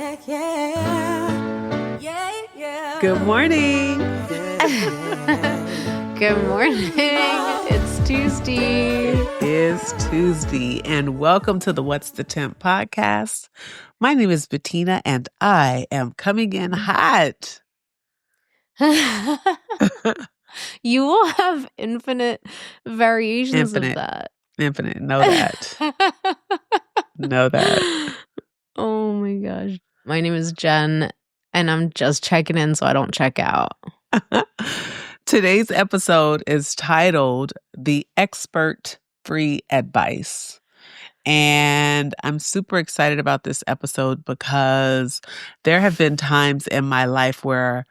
check, yeah. Yeah, yeah. Good morning. Good morning. It's Tuesday. It is Tuesday, and welcome to the What's the Temp podcast. My name is Betina, and I am coming in hot. You will have infinite variations of Infinite. that. Infinite. Know that. Know that. Oh my gosh. My name is Jen, and I'm just checking in so I don't check out. Today's episode is titled The Expert Free Advice. And I'm super excited about this episode because there have been times in my life where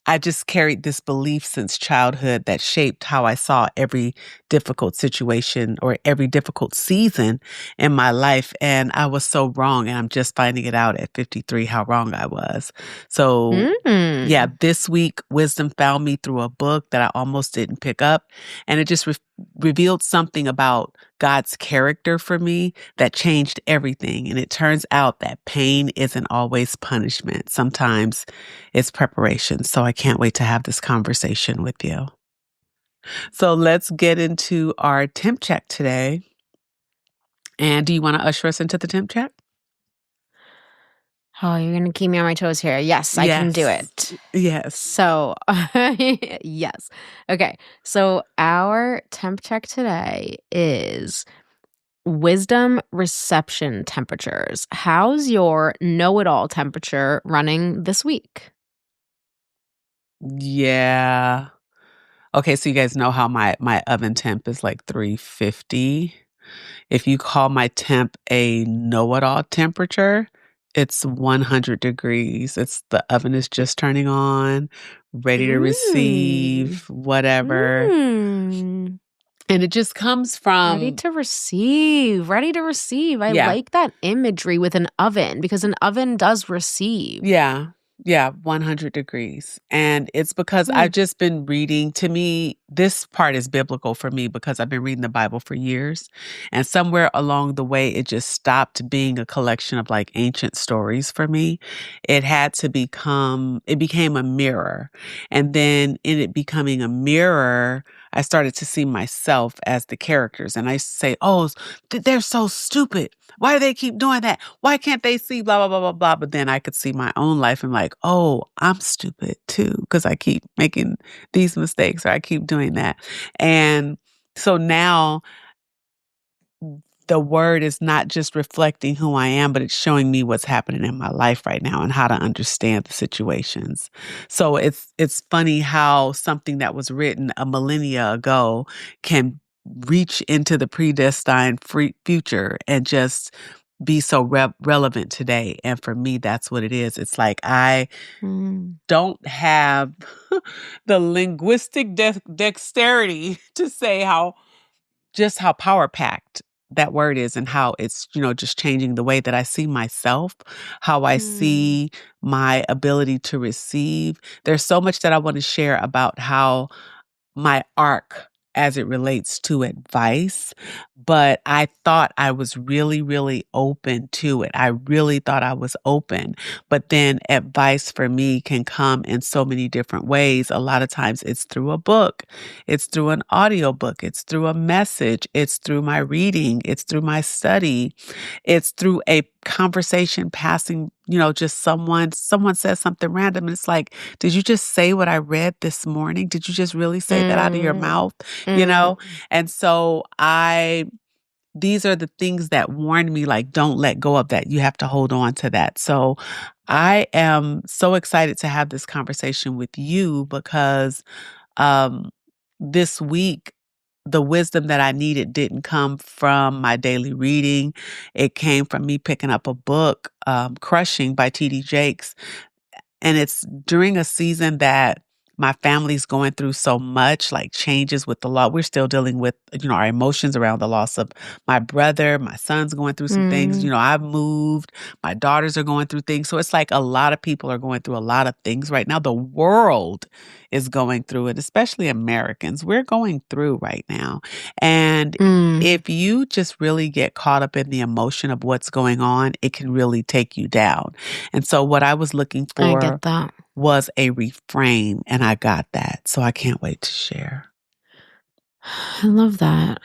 I just carried this belief since childhood that shaped how I saw every difficult situation or every difficult season in my life. And I was so wrong. And I'm just finding it out at 53 how wrong I was. So yeah, this week, wisdom found me through a book that I almost didn't pick up. And it just revealed something about God's character for me that changed everything. And it turns out that pain isn't always punishment. Sometimes it's preparation. So I can't wait to have this conversation with you. So let's get into our temp check today. And do you want to usher us into the temp check? Oh, you're going to keep me on my toes here. Yes, I can do it. Yes. So, yes. Okay. So our temp check today is wisdom reception temperatures. How's your know-it-all temperature running this week? Yeah. Okay, so you guys know how my oven temp is like 350. If you call my temp a know-it-all temperature, it's 100 degrees. It's the oven is just turning on, ready to receive whatever. And it just comes from Ready to receive. I Yeah. like that imagery with an oven because an oven does receive. Yeah, 100 degrees. And it's because I've just been reading. To me, this part is biblical for me because I've been reading the Bible for years. And somewhere along the way, it just stopped being a collection of like ancient stories for me. It became a mirror. And then in it becoming a mirror, I started to see myself as the characters. And I used to say, oh, they're so stupid. Why do they keep doing that? Why can't they see blah, blah, blah, blah, blah? But then I could see my own life and like, oh, I'm stupid too, because I keep making these mistakes or I keep doing that. And so now the word is not just reflecting who I am, but it's showing me what's happening in my life right now and how to understand the situations. So it's funny how something that was written a millennia ago can reach into the predestined future and just be so relevant today. And for me, that's what it is. It's like I don't have the linguistic dexterity to say how power-packed that word is and how it's, just changing the way that I see myself, how I see my ability to receive. There's so much that I want to share about how my arc as it relates to advice, but I thought I was really, really open to it. I really thought I was open, but then advice for me can come in so many different ways. A lot of times it's through a book, it's through an audiobook, it's through a message, it's through my reading, it's through my study, it's through a conversation passing, just someone says something random and it's like, did you just say what I read this morning? Did you just really say that out of your mouth? And so these are the things that warn me, like, don't let go of that. You have to hold on to that. So I am so excited to have this conversation with you because this week, the wisdom that I needed didn't come from my daily reading. It came from me picking up a book, Crushing by T.D. Jakes. And it's during a season that my family's going through so much, like changes with the law. We're still dealing with, our emotions around the loss of my brother. My son's going through some things. I've moved. My daughters are going through things. So it's like a lot of people are going through a lot of things right now. The world is going through it, especially Americans. We're going through right now. And if you just really get caught up in the emotion of what's going on, it can really take you down. And so what I was looking I for get that. was a reframe, and I got that. So I can't wait to share. I love that.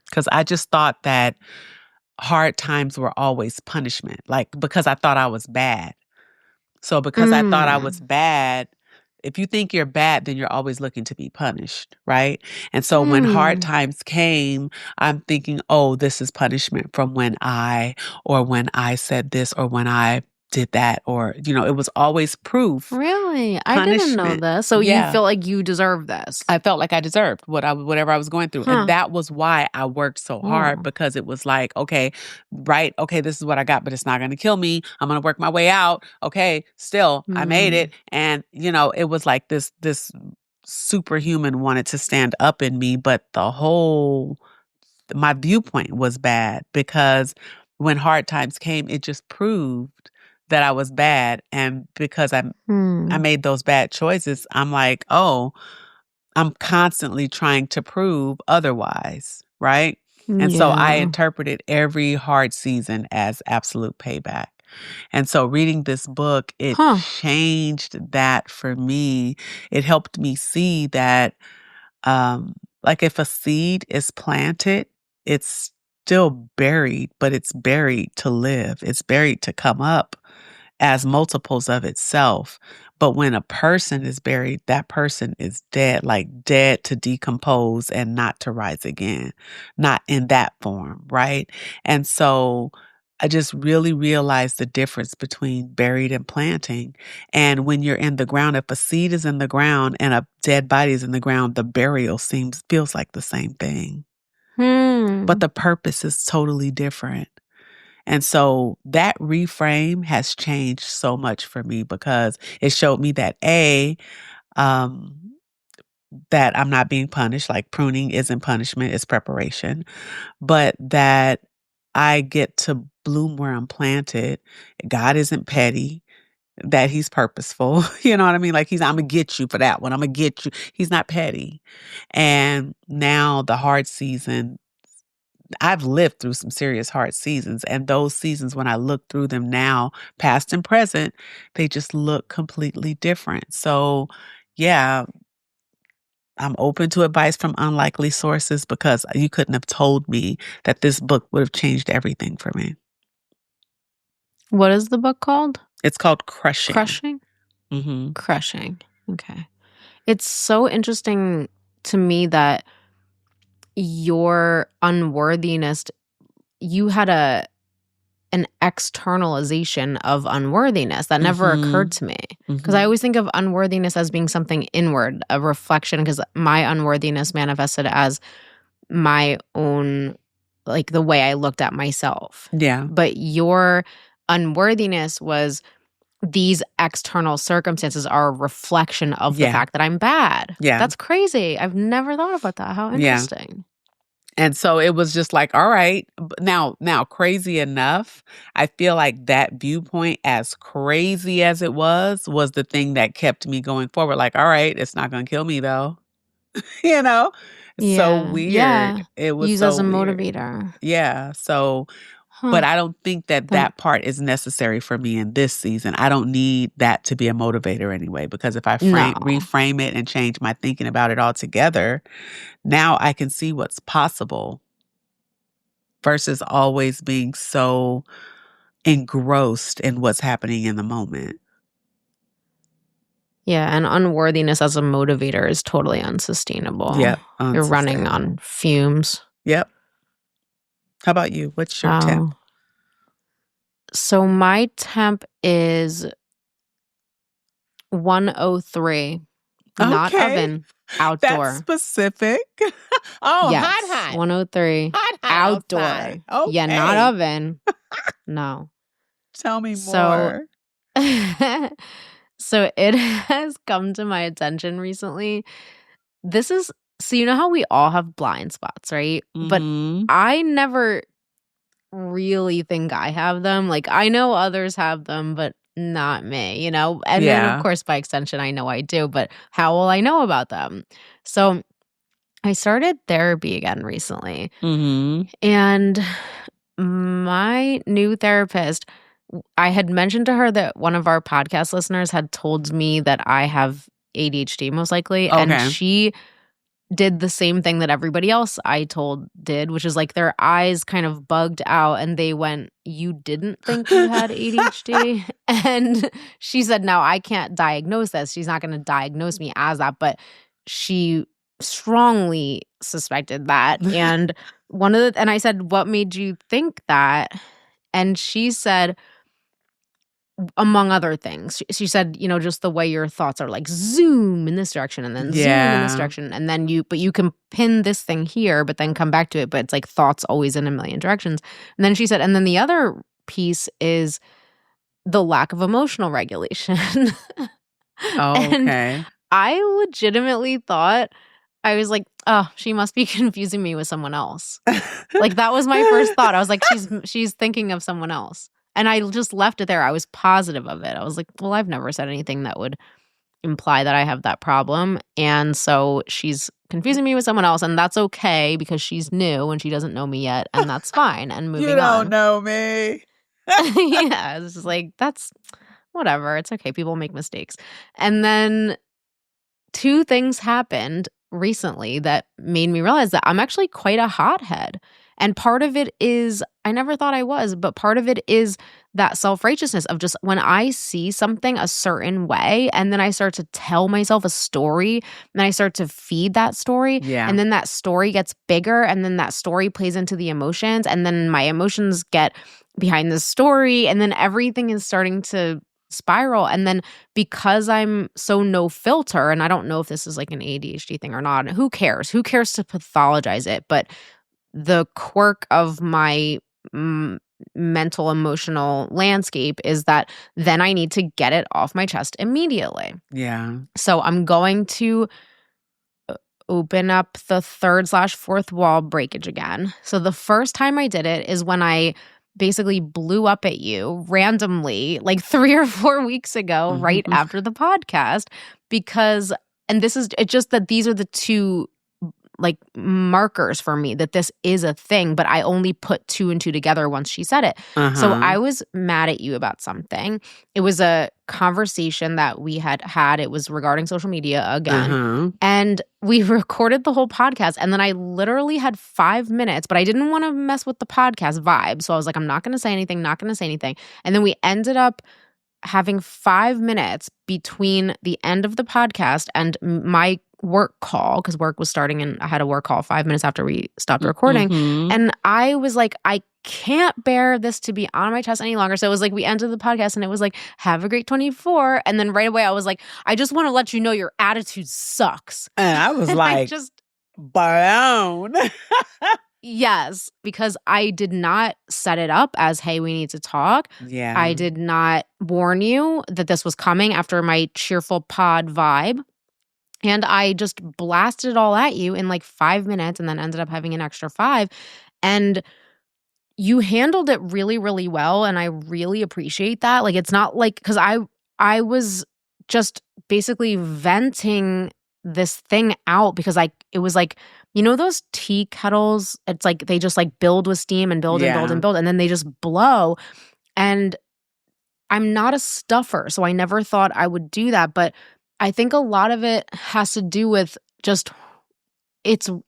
Because I just thought that hard times were always punishment, like because I thought I was bad. So because I thought I was bad, if you think you're bad, then you're always looking to be punished, right? And so when hard times came, I'm thinking, oh, this is punishment from when I said this, or when I did that, or, it was always proof. Really? I didn't know Punishment. this. So Yeah. you feel like you deserve this. I felt like I deserved whatever I was going through. And that was why I worked so hard, because it was like, okay, right, okay, this is what I got, but it's not going to kill me. I'm going to work my way out. Okay, still, I made it. And, it was like this superhuman wanted to stand up in me, but my viewpoint was bad, because when hard times came, it just proved that I was bad. And because I made those bad choices, I'm like, oh, I'm constantly trying to prove otherwise, right? And so I interpreted every hard season as absolute payback. And so reading this book, it changed that for me. It helped me see that, like if a seed is planted, it's still buried, but it's buried to live. It's buried to come up as multiples of itself. But when a person is buried, that person is dead, like dead to decompose and not to rise again, not in that form, right? And so I just really realized the difference between buried and planting. And when you're in the ground, if a seed is in the ground and a dead body is in the ground, the burial feels like the same thing. But the purpose is totally different. And so that reframe has changed so much for me, because it showed me that that I'm not being punished, like pruning isn't punishment, it's preparation, but that I get to bloom where I'm planted. God isn't petty, that he's purposeful. You know what I mean? Like I'm going to get you for that one. I'm going to get you. He's not petty. And now the hard season, I've lived through some serious hard seasons, and those seasons, when I look through them now, past and present, they just look completely different. So, yeah, I'm open to advice from unlikely sources, because you couldn't have told me that this book would have changed everything for me. What is the book called? It's called Crushing. Crushing? Mm-hmm. Crushing. Okay. It's so interesting to me that your unworthiness, you had an externalization of unworthiness that never occurred to me, because I always think of unworthiness as being something inward, a reflection, because my unworthiness manifested as my own, like the way I looked at myself. Yeah. But your unworthiness was these external circumstances are a reflection of the fact that I'm bad. Yeah. That's crazy. I've never thought about that. How interesting. And so it was just like, all right, now crazy enough, I feel like that viewpoint, as crazy as it was the thing that kept me going forward. Like, all right, it's not going to kill me though. It's so weird. Yeah. It was Use so as a weird. motivator. Yeah. So, but I don't think that part is necessary for me in this season. I don't need that to be a motivator anyway, because if I reframe it and change my thinking about it altogether, now I can see what's possible, versus always being so engrossed in what's happening in the moment. Yeah, and unworthiness as a motivator is totally unsustainable. Yep. You're running on fumes. Yep. How about you? What's your temp? So my temp is 103. Not oven, outdoor. That's specific. Oh, yes, hot. 103. Hot outdoor. outside. Okay. Yeah, not oven. No. Tell me more. So it has come to my attention recently. So you know how we all have blind spots, right? But Mhm. I never really think I have them. Like, I know others have them, but not me, And then, of Yeah. course, by extension, I know I do, but how will I know about them? So I started therapy again recently. Mhm. And my new therapist, I had mentioned to her that one of our podcast listeners had told me that I have ADHD, most likely. And Okay. she did the same thing that everybody else I told did, which is like their eyes kind of bugged out and they went, "You didn't think you had ADHD?" And she said, "No, I can't diagnose this." She's not going to diagnose me as that, but she strongly suspected that. And I said, "What made you think that?" And she said, among other things. She said, just the way your thoughts are like zoom in this direction and then zoom in this Yeah. direction. And then but you can pin this thing here, but then come back to it. But it's like thoughts always in a million directions. And then she said, and then the other piece is the lack of emotional regulation. Oh, And okay. I legitimately thought, I was like, oh, she must be confusing me with someone else. Like, that was my first thought. I was like, she's thinking of someone else. And I just left it there. I was positive of it. I was like, well, I've never said anything that would imply that I have that problem. And so she's confusing me with someone else. And that's okay because she's new and she doesn't know me yet. And that's fine. And You moving don't on. know me. Yeah. It's just like, that's whatever. It's okay. People make mistakes. And then two things happened recently that made me realize that I'm actually quite a hothead. And part of it is, I never thought I was, but part of it is that self-righteousness of just when I see something a certain way and then I start to tell myself a story and I start to feed that story Yeah. and then that story gets bigger and then that story plays into the emotions and then my emotions get behind the story and then everything is starting to spiral. And then because I'm so no filter, and I don't know if this is like an ADHD thing or not, who cares? Who cares to pathologize it? But the quirk of my mental emotional landscape is that then I need to get it off my chest immediately. Yeah. So I'm going to open up the 3rd/4th wall breakage again. So the first time I did it is when I basically blew up at you randomly like 3 or 4 weeks ago, right Mhm. after the podcast, because, and this is, it's just that these are the two like markers for me that this is a thing, but I only put 2 and 2 together once she said it. So I was mad at you about something. It was a conversation that we had. It was regarding social media again. And we recorded the whole podcast. And then I literally had 5 minutes, but I didn't want to mess with the podcast vibe. So I was like, I'm not going to say anything, not going to say anything. And then we ended up having 5 minutes between the end of the podcast and my work call, because work was starting and I had a work call 5 minutes after we stopped recording. And I was like, I can't bear this to be on my chest any longer. So it was like we ended the podcast and it was like, have a great 24. And then right away I was like, I just want to let you know your attitude sucks. And I was And like, blown. Yes, because I did not set it up as, hey, we need to talk. Yeah. I did not warn you that this was coming after my cheerful pod vibe. And I just blasted it all at you in like 5 minutes and then ended up having an extra 5. And you handled it really, really well. And I really appreciate that. Like, it's not like, because I was just basically venting this thing out because it was like, those tea kettles, it's like they just like build with steam and build and build and build, and then they just blow. And I'm not a stuffer, so I never thought I would do that. But I think a lot of it has to do with just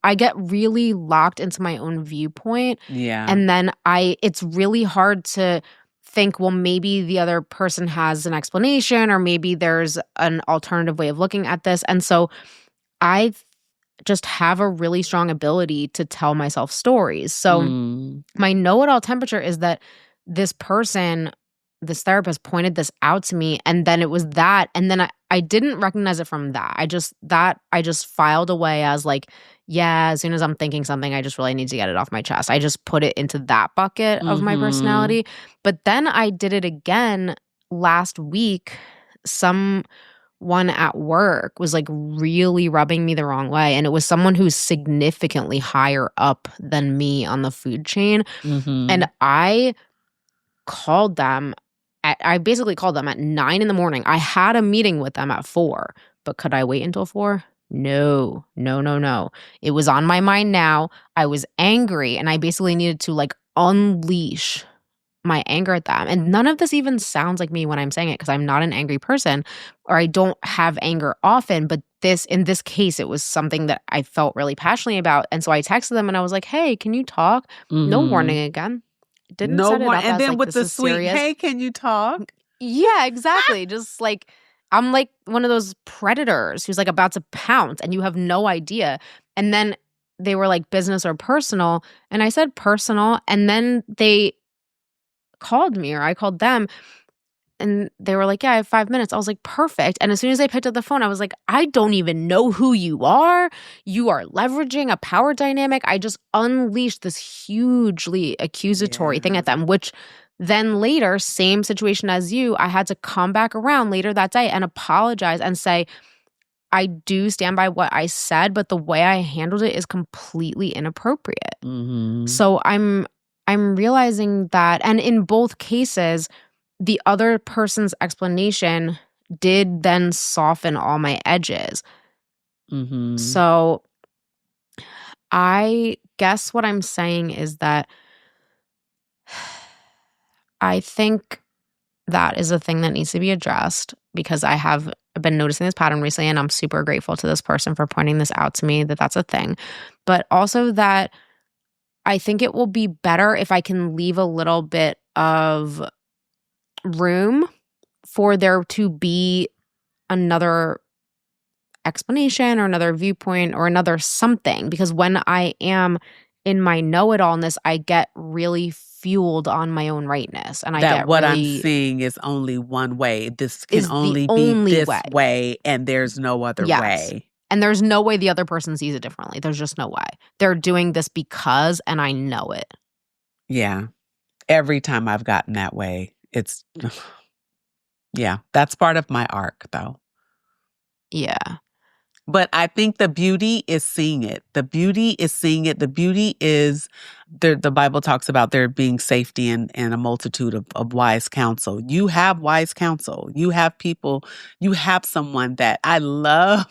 I get really locked into my own viewpoint. Yeah. And then it's really hard to think, well, maybe the other person has an explanation or maybe there's an alternative way of looking at this. And so I just have a really strong ability to tell myself stories. So my know-it-all temperature is that this therapist pointed this out to me, and then it was that, and then I didn't recognize it from that. I just filed away as like, yeah, as soon as I'm thinking something, I just really need to get it off my chest. I just put it into that bucket of my personality. But then I did it again last week. someone at work was like really rubbing me the wrong way. And it was someone who's significantly higher up than me on the food chain. Mm-hmm. And I called them I basically called them at 9 in the morning. I had a meeting with them at 4, but could I wait until 4? No. It was on my mind now. I was angry and I basically needed to like unleash my anger at them. And none of this even sounds like me when I'm saying it because I'm not an angry person or I don't have anger often. But in this case, it was something that I felt really passionately about. And so I texted them and I was like, hey, can you talk? No warning again. Didn't No set it one, up and as then like with this the is sweet, serious. hey, can you talk? Yeah, exactly. Just like I'm like one of those predators who's like about to pounce and you have no idea. And then they were like business or personal. And I said personal. And then they called me or I called them and they were like, yeah, I have 5 minutes. I was like, perfect. And as soon as they picked up the phone, I was like, I don't even know who you are. You are leveraging a power dynamic. I just unleashed this hugely accusatory thing at them, which then later, same situation as you, I had to come back around later that day and apologize and say, I do stand by what I said, but the way I handled it is completely inappropriate. Mm-hmm. So I'm realizing that, and in both cases, the other person's explanation did then soften all my edges. Mm-hmm. So I guess what I'm saying is that I think that is a thing that needs to be addressed because I have been noticing this pattern recently and I'm super grateful to this person for pointing this out to me that that's a thing. But also that I think it will be better if I can leave a little bit of room for there to be another explanation or another viewpoint or another something. Because when I am in my know-it-allness, I get really fueled on my own rightness. And I That get what I'm really seeing is only one way. This can is the only only be this way. way, and there's no other Yes. way. And there's no way the other person sees it differently. There's just no way. They're doing this because, and I know it. Yeah. Every time I've gotten that way, it's, yeah, that's part of my arc, though. Yeah. But I think the beauty is seeing it. The beauty is seeing it. The beauty is the Bible talks about there being safety in a multitude of wise counsel. You have wise counsel. You have people, you have someone that I love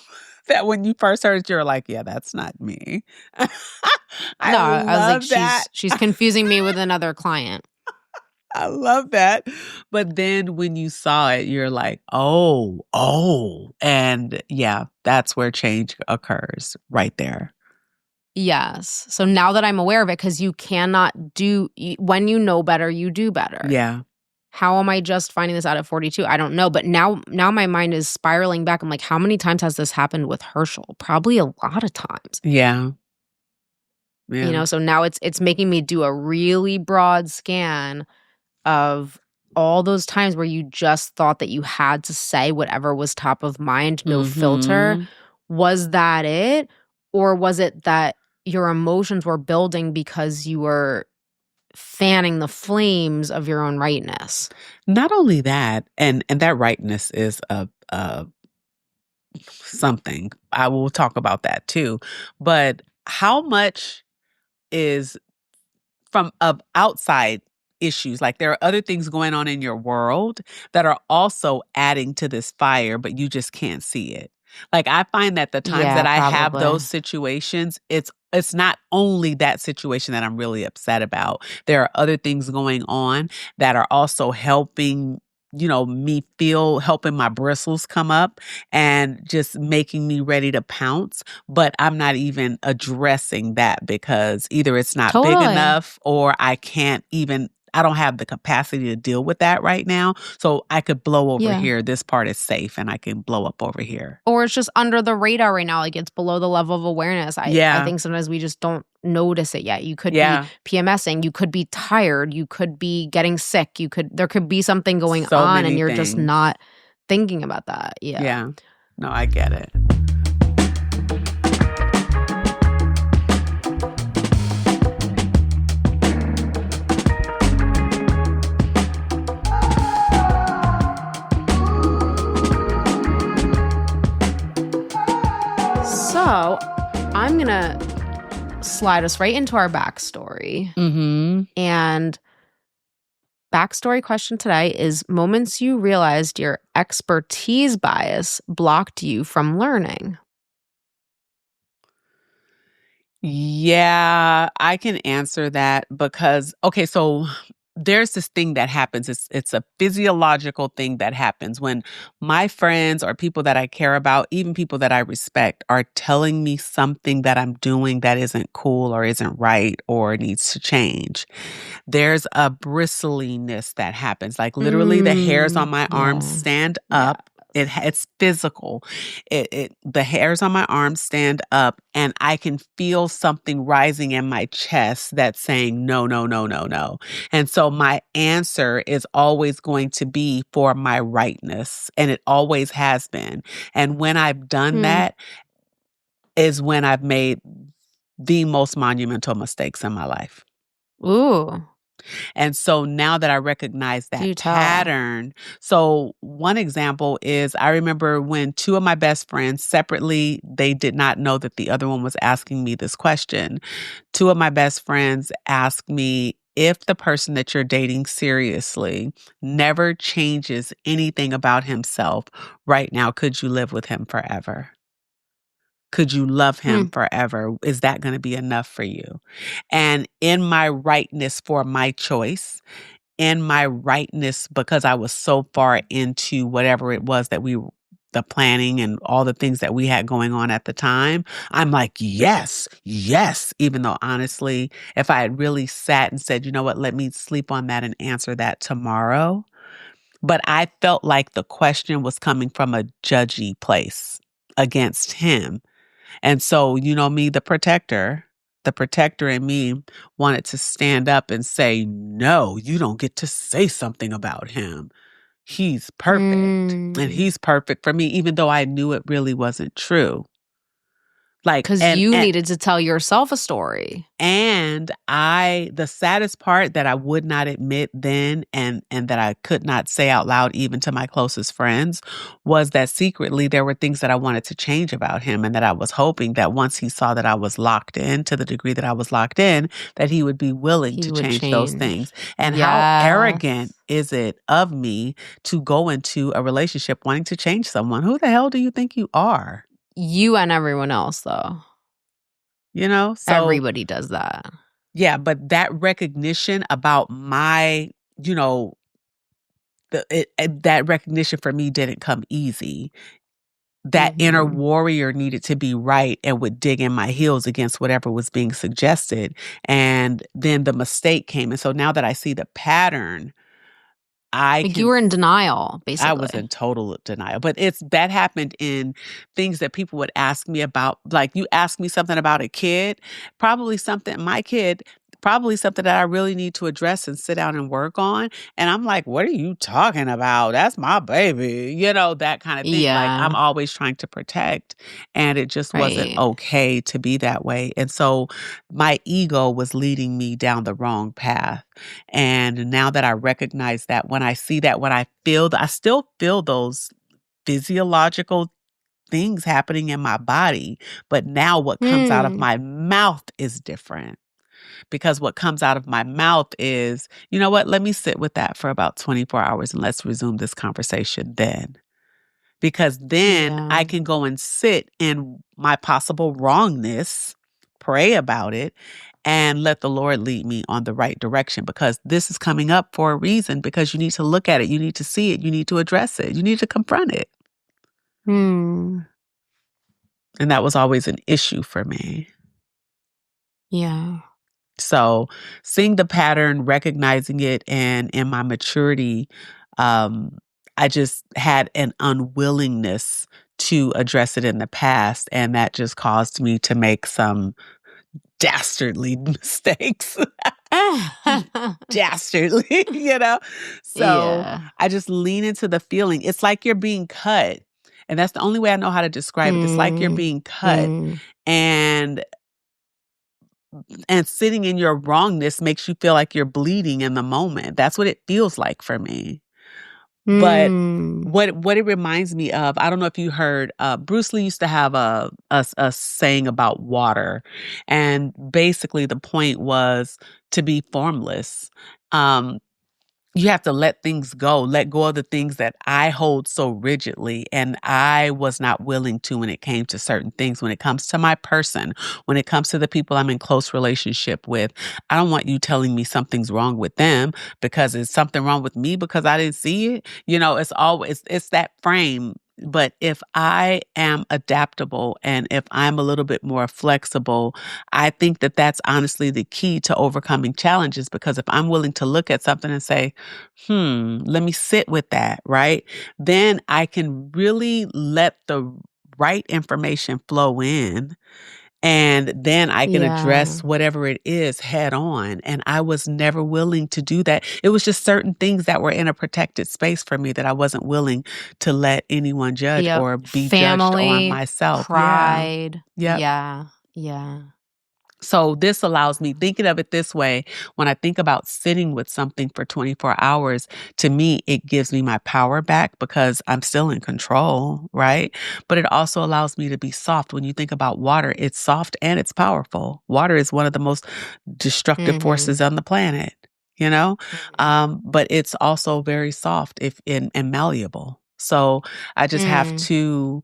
that when you first heard it, you're like, yeah, that's not me. I was like, that. she's confusing me with another client. I love that. But then when you saw it, you're like, oh. And yeah, that's where change occurs right there. Yes. So now that I'm aware of it, because you cannot do, when you know better, you do better. Yeah. How am I just finding this out at 42? I don't know. But now my mind is spiraling back. I'm like, how many times has this happened with Herschel? Probably a lot of times. Yeah. You know, so now it's making me do a really broad scan of all those times where you just thought that you had to say whatever was top of mind, no filter. Was that it? Or was it that your emotions were building because you were fanning the flames of your own rightness? Not only that, and that rightness is a something. I will talk about that too. But how much is from of outside issues? Like there are other things going on in your world that are also adding to this fire, but you just can't see it. Like I find that the times that I have those situations, it's not only that situation that I'm really upset about. There are other things going on that are also helping, me helping my bristles come up and just making me ready to pounce. But I'm not even addressing that because either it's not big enough or I don't have the capacity to deal with that right now. So I could blow over here. This part is safe and I can blow up over here. Or it's just under the radar right now. Like it's below the level of awareness. I think sometimes we just don't notice it yet. You could be PMSing. You could be tired. You could be getting sick. There could be something going on and you're just not thinking about that. Yeah. Yeah. No, I get it. I'm going to slide us right into our backstory. Mm-hmm. And backstory question today is moments you realized your expertise bias blocked you from learning. Yeah, I can answer that because, okay, so there's this thing that happens. It's a physiological thing that happens when my friends or people that I care about, even people that I respect, are telling me something that I'm doing that isn't cool or isn't right or needs to change. There's a bristliness that happens. Like literally the hairs on my arms Yeah. stand Yeah. up. It's physical. The hairs on my arms stand up and I can feel something rising in my chest that's saying no, no, no, no, no. And so my answer is always going to be for my rightness. And it always has been. And when I've done that is when I've made the most monumental mistakes in my life. Ooh. And so now that I recognize Do that tell. pattern, so one example is I remember when two of my best friends separately, they did not know that the other one was asking me this question. Two of my best friends asked me, if the person that you're dating seriously never changes anything about himself right now, could you live with him forever? Could you love him forever? Is that going to be enough for you? And in my rightness for my choice, in my rightness because I was so far into whatever it was that the planning and all the things that we had going on at the time, I'm like, yes, yes. Even though honestly, if I had really sat and said, you know what, let me sleep on that and answer that tomorrow. But I felt like the question was coming from a judgy place against him. And so, you know me, the protector in me wanted to stand up and say, no, you don't get to say something about him. He's perfect. And he's perfect for me, even though I knew it really wasn't true. Like, because you needed to tell yourself a story. And the saddest part that I would not admit then and that I could not say out loud even to my closest friends was that secretly there were things that I wanted to change about him and that I was hoping that once he saw that I was locked in to the degree that I was locked in, that he would be willing to change those things. And how arrogant is it of me to go into a relationship wanting to change someone? Who the hell do you think you are? You and everyone else, though. You know, so everybody does that. Yeah, but that recognition about my, you know, that recognition for me didn't come easy. That inner warrior needed to be right and would dig in my heels against whatever was being suggested. And then the mistake came. And so now that I see the pattern, you were in denial, basically. I was in total denial. But that happened in things that people would ask me about. Like, you ask me something about a kid, probably something that I really need to address and sit down and work on. And I'm like, what are you talking about? That's my baby. You know, that kind of thing. Yeah. Like, I'm always trying to protect. And it just wasn't okay to be that way. And so my ego was leading me down the wrong path. And now that I recognize that, when I see that, when I still feel those physiological things happening in my body. But now what comes out of my mouth is different. Because what comes out of my mouth is, you know what, let me sit with that for about 24 hours and let's resume this conversation then. Because then I can go and sit in my possible wrongness, pray about it, and let the Lord lead me on the right direction, because this is coming up for a reason, because you need to look at it, you need to see it, you need to address it, you need to confront it. And that was always an issue for me. Yeah. So seeing the pattern, recognizing it, and in my maturity, I just had an unwillingness to address it in the past. And that just caused me to make some dastardly mistakes. Dastardly, you know? So I just lean into the feeling. It's like you're being cut. And that's the only way I know how to describe it. It's like you're being cut. And sitting in your wrongness makes you feel like you're bleeding in the moment. That's what it feels like for me. But Mm. what it reminds me of, I don't know if you heard, Bruce Lee used to have a saying about water, and basically the point was to be formless. Um, you have to let things go, let go of the things that I hold so rigidly. And I was not willing to when it came to certain things, when it comes to my person, when it comes to the people I'm in close relationship with. I don't want you telling me something's wrong with them because it's something wrong with me because I didn't see it. It's always, it's that frame. But if I am adaptable and if I'm a little bit more flexible, I think that that's honestly the key to overcoming challenges, because if I'm willing to look at something and say, let me sit with that, right? Then I can really let the right information flow in, and then I can Yeah. address whatever it is head on. And I was never willing to do that. It was just certain things that were in a protected space for me that I wasn't willing to let anyone judge Yep. or be judged on Family, myself. Yeah. pride. Yep. Yeah. Yeah. So this allows me, thinking of it this way, when I think about sitting with something for 24 hours, to me, it gives me my power back because I'm still in control, right? But it also allows me to be soft. When you think about water, it's soft and it's powerful. Water is one of the most destructive Mm-hmm. forces on the planet, you know? Mm-hmm. But it's also very soft and malleable. So I just have Mm. to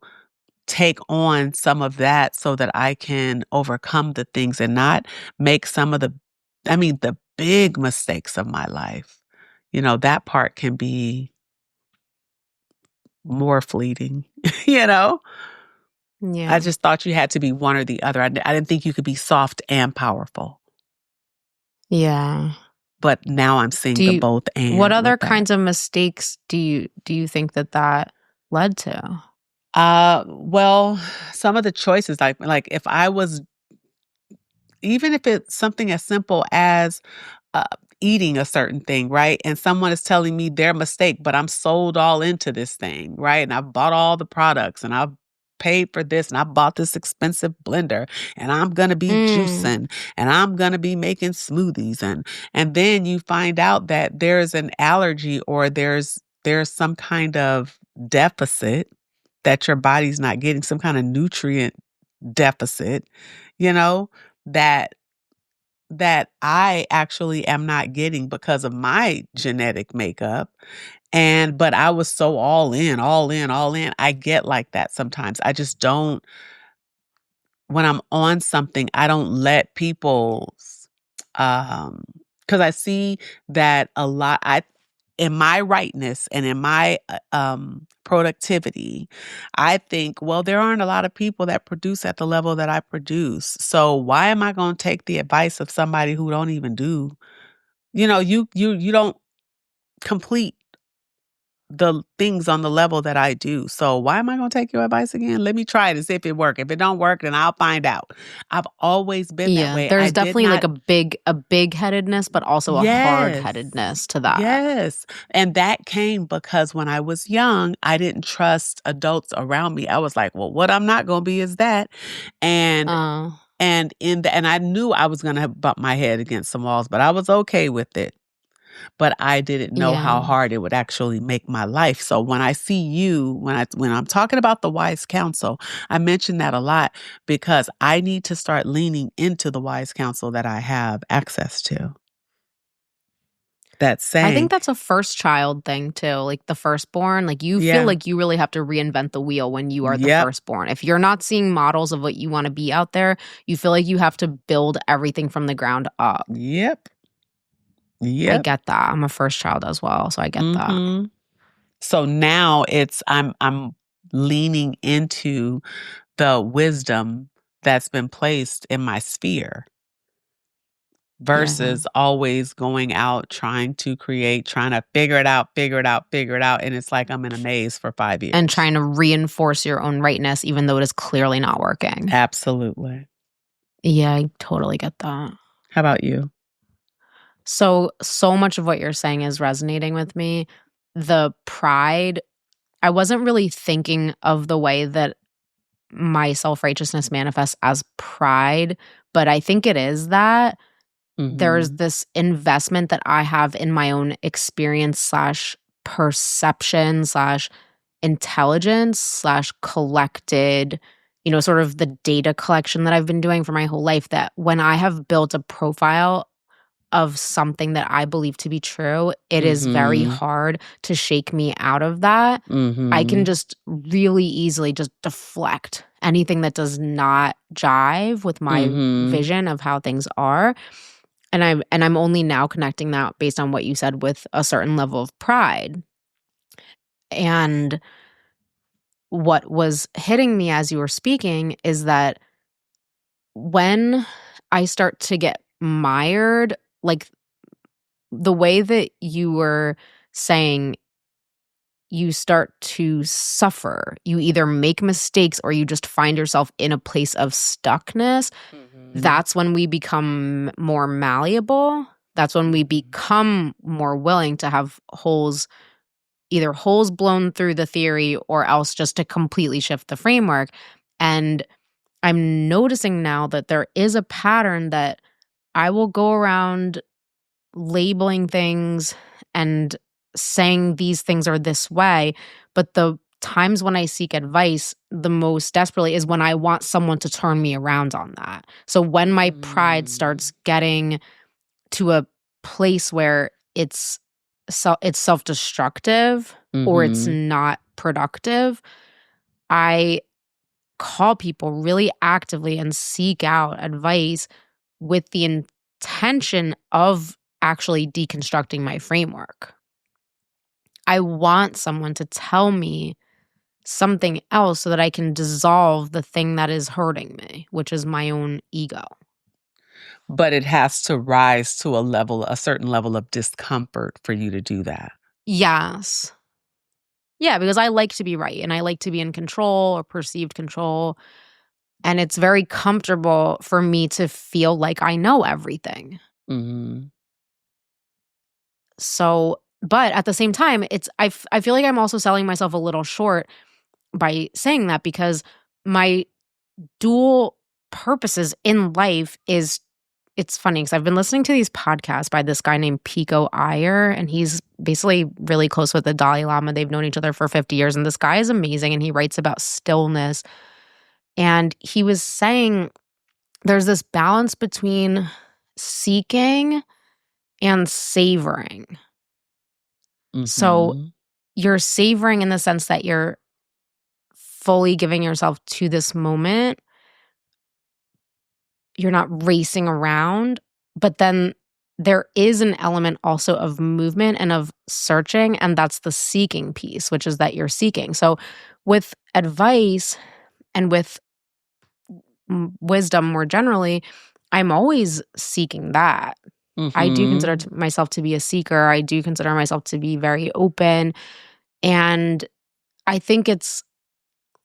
take on some of that so that I can overcome the things and not make some of the big mistakes of my life. That part can be more fleeting, you know? I Yeah. just thought you had to be one or the other. I didn't think you could be soft and powerful. Yeah. But now I'm seeing Do the you both what and other with that. kinds of mistakes do you think that led to? Well, some of the choices, like if I was, even if it's something as simple as uh, eating a certain thing, right? And someone is telling me their mistake, but I'm sold all into this thing, right? And I've bought all the products and I've paid for this and I bought this expensive blender and I'm going to be Mm. juicing and I'm going to be making smoothies, and then you find out that there's an allergy or there's some kind of deficit that your body's not getting, some kind of nutrient deficit, you know, that I actually am not getting because of my genetic makeup. But I was so all in, all in, all in. I get like that sometimes. I just don't, when I'm on something, I don't let people's, um, because I see that a lot, in my rightness and in my productivity, I think, well, there aren't a lot of people that produce at the level that I produce. So why am I going to take the advice of somebody who don't even do, you don't complete the things on the level that I do. So why am I going to take your advice again? Let me try it and see if it works. If it don't work, then I'll find out. I've always been that Yeah, way. I there's did definitely like not. a big-headedness, but also a Yes. hard-headedness to that. Yes. And that came because when I was young, I didn't trust adults around me. I was like, well, what I'm not going to be is that. And Uh, and I knew I was going to bump my head against some walls, but I was okay with it. But I didn't know how yeah. hard it would actually make my life. So when I see you, when I'm talking about the wise counsel, I mention that a lot because I need to start leaning into the wise counsel that I have access to. That's I think saying, that's a first child thing too, like the firstborn, like you feel yeah, like you really have to reinvent the wheel when you are the yep, firstborn. If you're not seeing models of what you want to be out there, you feel like you have to build everything from the ground up. yep, I yep. get that. I'm a first child as well, so I get that. Hmm. So now I'm leaning into the wisdom that's been placed in my sphere Yeah. versus always going out trying to create, trying to figure it out, figure it out, figure it out. And it's like I'm in a maze for 5 And years. trying to reinforce your own rightness even though it is clearly not working. Absolutely. Yeah, I totally get that. How about you? So much of what you're saying is resonating with me. The pride, I wasn't really thinking of the way that my self-righteousness manifests as pride, but I think it is that there's Hmm. this investment that I have in my own experience slash perception / intelligence / collected, sort of the data collection that I've been doing for my whole life, that when I have built a profile of something that I believe to be true, it is very hard to shake me out of that. I can just really easily just deflect anything that does not jive with my vision of how things are. And I'm only now connecting that based on what you said with a certain level of pride. And what was hitting me as you were speaking is that when I start to get mired, like the way that you were saying, you start to suffer. You either make mistakes or you just find yourself in a place of stuckness. That's when we become more malleable. That's when we become more willing to have either holes blown through the theory or else just to completely shift the framework. And I'm noticing now that there is a pattern that I will go around labeling things and saying these things are this way, but the times when I seek advice the most desperately is when I want someone to turn me around on that. So when my pride starts getting to a place where it's self-destructive or it's not productive, I call people really actively and seek out advice with the intention of actually deconstructing my framework. I want someone to tell me something else so that I can dissolve the thing that is hurting me, which is my own ego. But it has to rise to a certain level of discomfort for you to do that. Yes. Yeah, because I like to be right and I like to be in control or perceived control. And it's very comfortable for me to feel like I know everything. So, but at the same time, I feel like I'm also selling myself a little short by saying that, because my dual purposes in life it's funny because I've been listening to these podcasts by this guy named Pico Iyer, and he's basically really close with the Dalai Lama. They've known each other for 50 years, and this guy is amazing, and he writes about stillness. And he was saying there's this balance between seeking and savoring. So you're savoring in the sense that you're fully giving yourself to this moment. You're not racing around, but then there is an element also of movement and of searching, and that's the seeking piece, which is that you're seeking. So with advice and with wisdom more generally, I'm always seeking that. I do consider myself to be a seeker. I do consider myself to be very open. And I think it's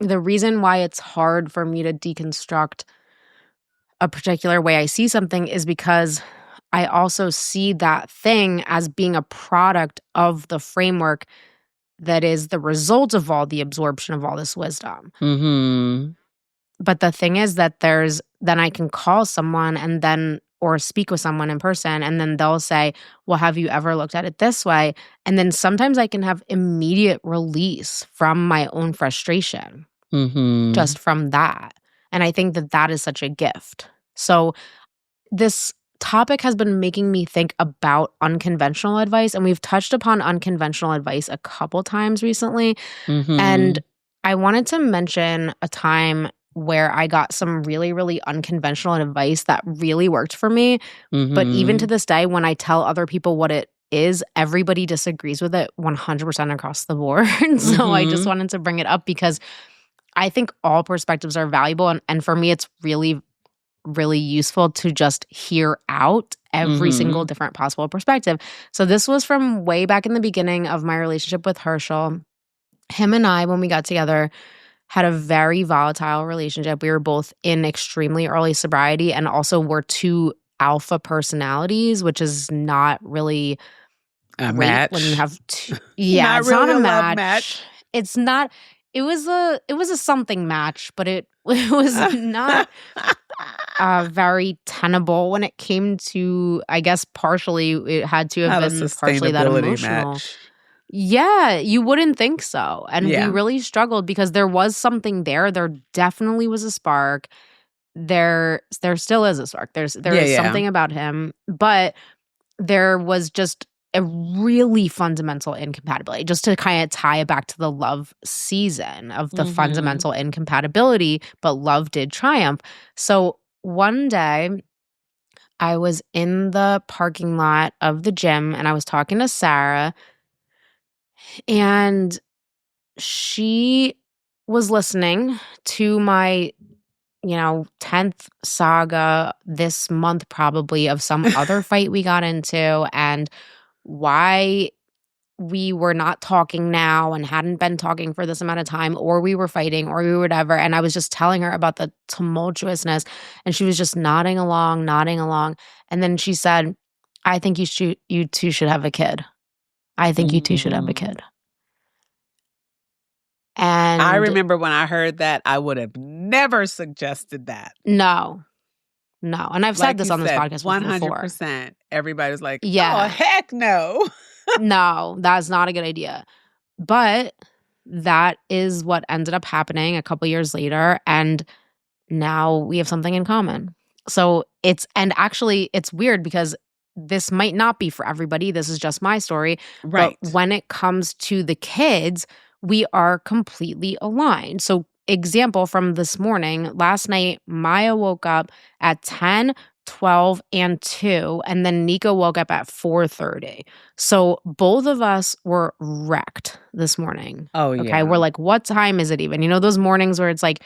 the reason why it's hard for me to deconstruct a particular way I see something is because I also see that thing as being a product of the framework that is the result of all the absorption of all this wisdom. But the thing is that then I can call someone and then, or speak with someone in person, and then they'll say, well, have you ever looked at it this way? And then sometimes I can have immediate release from my own frustration just from that. And I think that that is such a gift. So this topic has been making me think about unconventional advice, and we've touched upon unconventional advice a couple times recently. And I wanted to mention a time where I got some really, really unconventional advice that really worked for me. But even to this day, when I tell other people what it is, everybody disagrees with it 100% across the board. So I just wanted to bring it up because I think all perspectives are valuable. And for me, it's really, really useful to just hear out every single different possible perspective. So this was from way back in the beginning of my relationship with Herschel. Him and I, when we got together, had a very volatile relationship. We were both in extremely early sobriety and also were two alpha personalities, which is not really a great match when you have two. Yeah, not it's really not a love match. It's not. It was a something match, but it was not very tenable when it came to, I guess partially it had to have not a been partially that sustainability emotional. match. Yeah, you wouldn't think so. And we Yeah. really struggled because there was something there. There definitely was a spark. There still is a spark. There Yeah, is yeah. something about him, but there was just a really fundamental incompatibility. Just to kind of tie it back to the love season of the fundamental incompatibility, but love did triumph. So one day I was in the parking lot of the gym and I was talking to Sarah, and she was listening to my 10th saga this month, probably, of some other fight we got into and why we were not talking now and hadn't been talking for this amount of time, or we were fighting, or we were whatever. And I was just telling her about the tumultuousness, and she was just nodding along, nodding along. And then she said, I think you two should have a kid. I think you two should have a kid. And I remember when I heard that, I would have never suggested that. No. And I've said this on this podcast before. 100%. Everybody's like, Yeah. oh, heck no. No, that's not a good idea. But that is what ended up happening a couple years later. And now we have something in common. So actually it's weird because this might not be for everybody. This is just my story. Right. But when it comes to the kids, we are completely aligned. So example from this morning, last night, Maya woke up at 10, 12, and 2, and then Nico woke up at 4:30. So both of us were wrecked this morning. Oh, yeah. Okay, we're like, what time is it even? You know those mornings where it's like,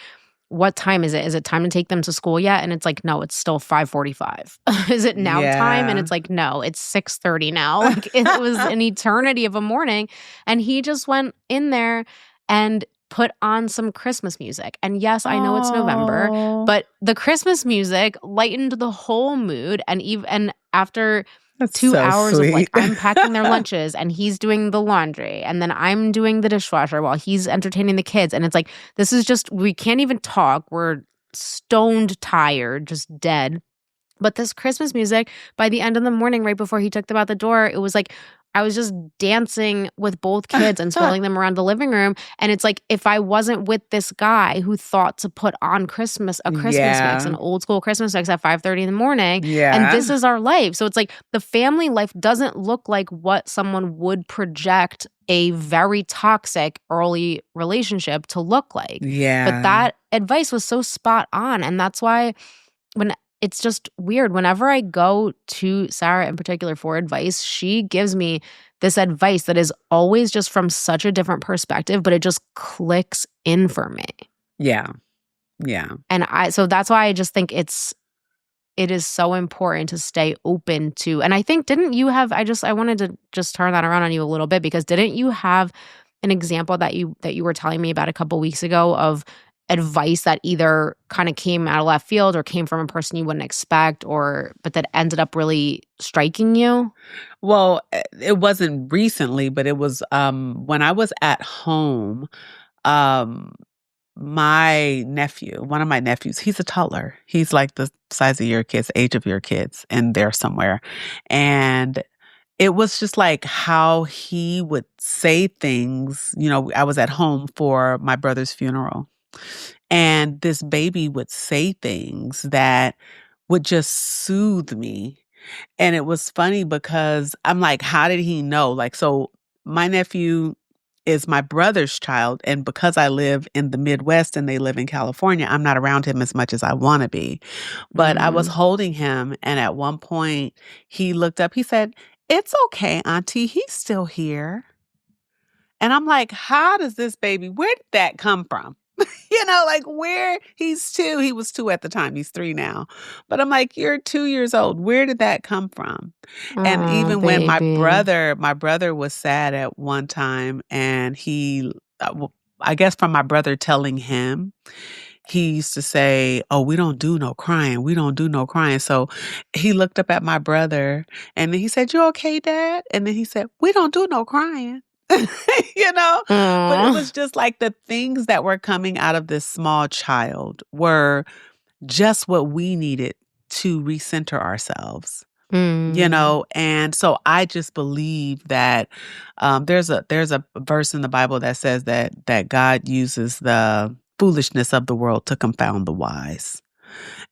what time is it? Is it time to take them to school yet? And it's like, no, it's still 5:45. Is it now time? And it's like, no, it's 6:30 now. Like it was an eternity of a morning. And he just went in there and put on some Christmas music. And yes, I know it's November, but the Christmas music lightened the whole mood. And after That's 2 so hours sweet. of like, I'm packing their lunches and he's doing the laundry and then I'm doing the dishwasher while he's entertaining the kids. And it's like, this is just, we can't even talk. We're stoned tired, just dead. But this Christmas music, by the end of the morning, right before he took them out the door, it was like, I was just dancing with both kids and swirling them around the living room. And it's like, if I wasn't with this guy who thought to put on a Christmas mix, an old school Christmas mix at 5:30 in the morning, and this is our life. So it's like the family life doesn't look like what someone would project a very toxic early relationship to look like. Yeah. But that advice was so spot on. And that's why it's just weird. Whenever I go to Sarah in particular for advice, she gives me this advice that is always just from such a different perspective, but it just clicks in for me. Yeah. Yeah. And so that's why I just think it is so important to stay open to. And I think, didn't you have, I wanted to just turn that around on you a little bit, because didn't you have an example that you were telling me about a couple weeks ago of advice that either kind of came out of left field or came from a person you wouldn't expect, but that ended up really striking you? Well, it wasn't recently, but it was when I was at home. My nephew, one of my nephews, he's a toddler. He's like the size of your kids, age of your kids, and there somewhere. And it was just like how he would say things. I was at home for my brother's funeral. And this baby would say things that would just soothe me. And it was funny because I'm like, how did he know? Like, so my nephew is my brother's child. And because I live in the Midwest and they live in California, I'm not around him as much as I want to be. But I was holding him. And at one point he looked up, he said, "It's okay, Auntie, he's still here." And I'm like, how does this baby, where did that come from? Like where he's 2, he was 2 at the time, he's 3 now. But I'm like, you're 2 years old. Where did that come from? And even when my brother was sad at one time, and he, I guess from my brother telling him, he used to say, "Oh, we don't do no crying. We don't do no crying." So he looked up at my brother and then he said, "You okay, Dad?" And then he said, "We don't do no crying." But it was just like the things that were coming out of this small child were just what we needed to recenter ourselves. And so I just believe that there's a verse in the Bible that says that God uses the foolishness of the world to confound the wise.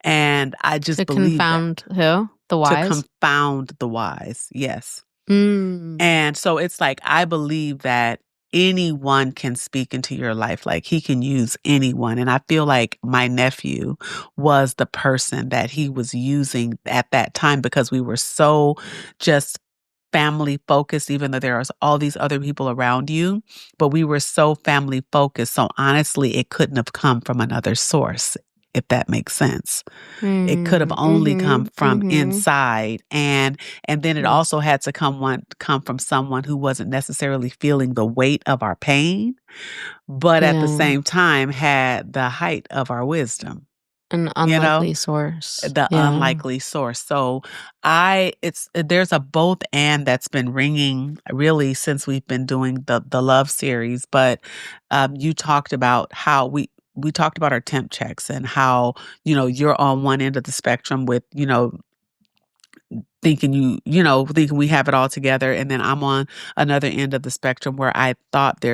And I just To believe that. confound who? The To wise? confound the wise, yes. Mm. And so it's like, I believe that anyone can speak into your life. Like, he can use anyone. And I feel like my nephew was the person that he was using at that time, because we were so just family focused, even though there are all these other people around you, but we were so family focused. So honestly, it couldn't have come from another source, if that makes sense. It could have only come from inside, and then it Yes. also had to come from someone who wasn't necessarily feeling the weight of our pain, but at the Yeah. same time had the height of our wisdom. An unlikely source. The unlikely source. So there's a both and that's been ringing really since we've been doing the love series. But you talked about how we talked about our temp checks and how, you're on one end of the spectrum with, thinking thinking we have it all together. And then I'm on another end of the spectrum where I thought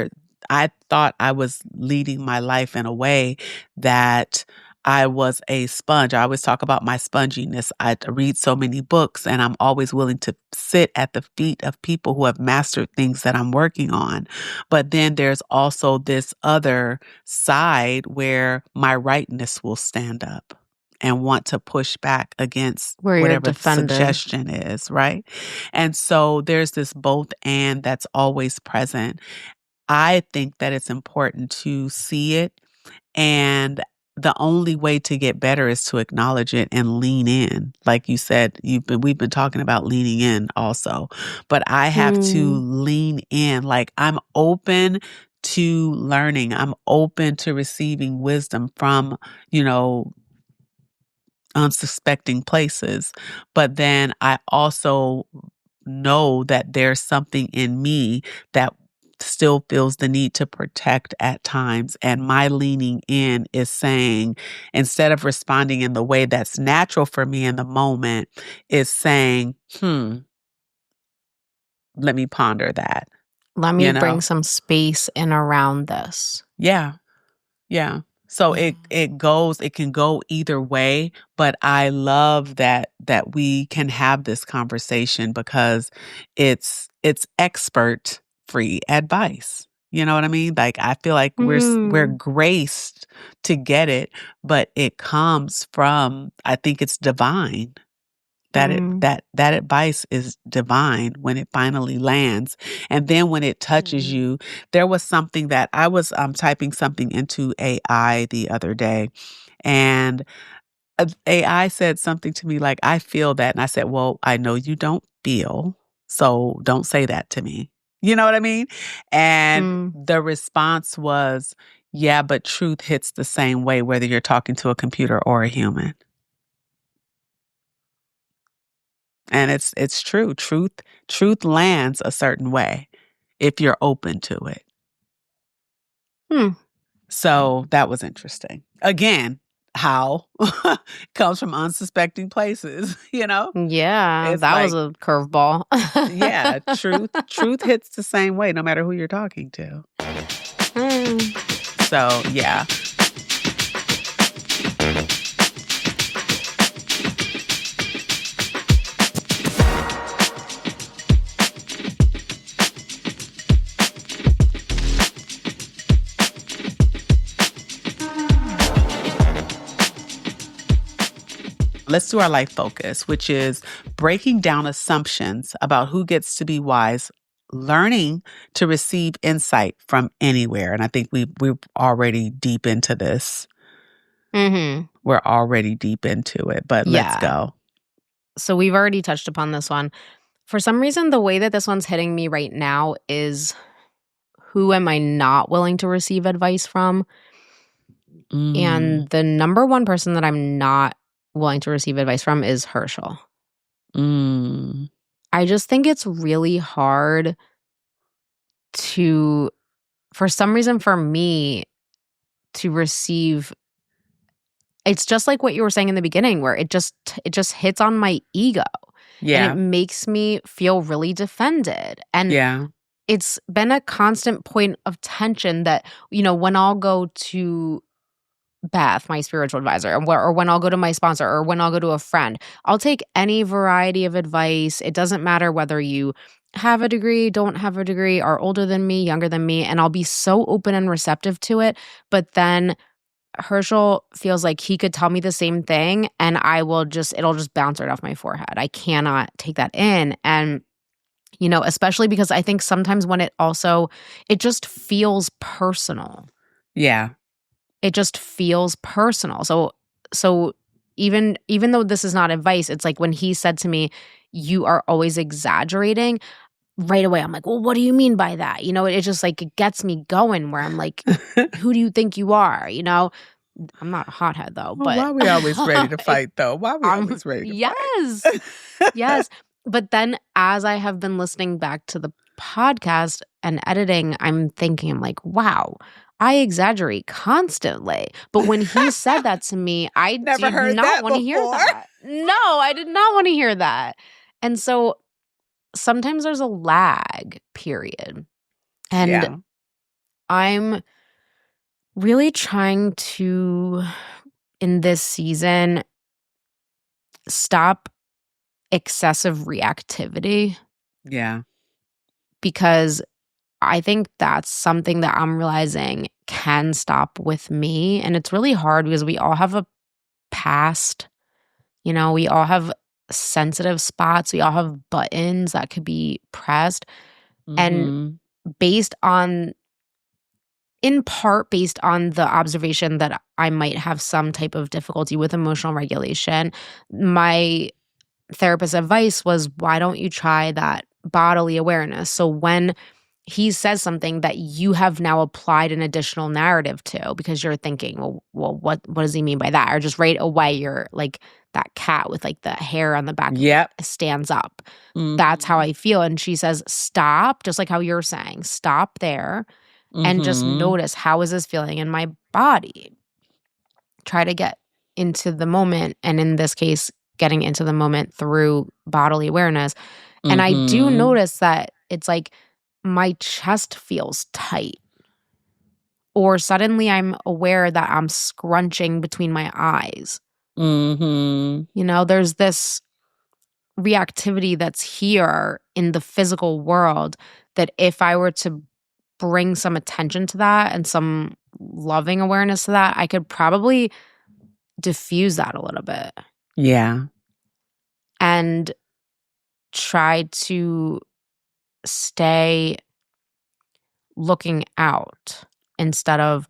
I was leading my life in a way that I was a sponge. I always talk about my sponginess. I read so many books, and I'm always willing to sit at the feet of people who have mastered things that I'm working on. But then there's also this other side where my rightness will stand up and want to push back against Where you're whatever the defended. suggestion is, right? And so there's this both and that's always present. I think that it's important to see it, and the only way to get better is to acknowledge it and lean in. Like you said, we've been talking about leaning in also, but I have to lean in. Like, I'm open to learning. I'm open to receiving wisdom from, unsuspecting places. But then I also know that there's something in me that still feels the need to protect at times. And my leaning in is saying, instead of responding in the way that's natural for me in the moment, is saying, let me ponder that. Let me bring some space in around this. Yeah. Yeah. So it can go either way, but I love that we can have this conversation because it's expert free advice. You know what I mean? Like, I feel like we're graced to get it, but it comes from, I think it's divine. That advice is divine when it finally lands. And then when it touches you, there was something that I was typing something into AI the other day, and AI said something to me like, I feel that. And I said, well, I know you don't feel, so don't say that to me. You know what I mean? And the response was, yeah, but truth hits the same way, whether you're talking to a computer or a human. And it's true. Truth lands a certain way if you're open to it. So that was interesting. Again, how comes from unsuspecting places, Yeah, It's that like, was a curveball. yeah, truth hits the same way no matter who you're talking to. So, yeah. Let's do our life focus, which is breaking down assumptions about who gets to be wise, learning to receive insight from anywhere. And I think we're already deep into this. We're already deep into it, but let's go. So we've already touched upon this one. For some reason, the way that this one's hitting me right now is, who am I not willing to receive advice from? And the number one person that I'm not willing to receive advice from is Herschel. I just think it's really hard to, for some reason, for me to receive. It's just like what you were saying in the beginning, where it just hits on my ego. And it Yeah. makes me feel really defended. And Yeah. it's been a constant point of tension that, when I'll go to Beth, my spiritual advisor, or when I'll go to my sponsor, or when I'll go to a friend, I'll take any variety of advice. It doesn't matter whether you have a degree, don't have a degree, are older than me, younger than me, and I'll be so open and receptive to it. But then Herschel feels like he could tell me the same thing, and it'll just bounce right off my forehead. I cannot take that in. And especially because I think sometimes when it just feels personal. Yeah. It just feels personal. So even though this is not advice, it's like when he said to me, "You are always exaggerating," right away I'm like, "Well, what do you mean by that?" It just like it gets me going where I'm like, "Who do you think you are?" I'm not a hothead though, but Why are we always ready to fight though? Why are we always ready to yes. fight? Yes. But then as I have been listening back to the podcast and editing, I'm like, wow, I exaggerate constantly. But when he said that to me, I Never did heard not that want to hear before. that. No, I did not want to hear that. And so sometimes there's a lag period. And Yeah. I'm really trying to, in this season, stop excessive reactivity, Yeah. because I think that's something that I'm realizing can stop with me. And it's really hard because we all have a past, we all have sensitive spots, we all have buttons that could be pressed. And Mhm. in part based on the observation that I might have some type of difficulty with emotional regulation, my therapist's advice was, why don't you try that bodily awareness? So when he says something that you have now applied an additional narrative to, because you're thinking, well, what does he mean by that? Or just right away, you're like that cat with like the hair on the back Yep. stands up. Mhm. That's how I feel. And she says, stop, just like how you're saying, stop there and just Mhm. notice, how is this feeling in my body? Try to get into the moment. And in this case, getting into the moment through bodily awareness. And I do Mhm. notice that it's like my chest feels tight, or suddenly I'm aware that I'm scrunching between my eyes. Mhm. There's this reactivity that's here in the physical world that if I were to bring some attention to that and some loving awareness to that, I could probably diffuse that a little bit Yeah. and try to stay looking out instead of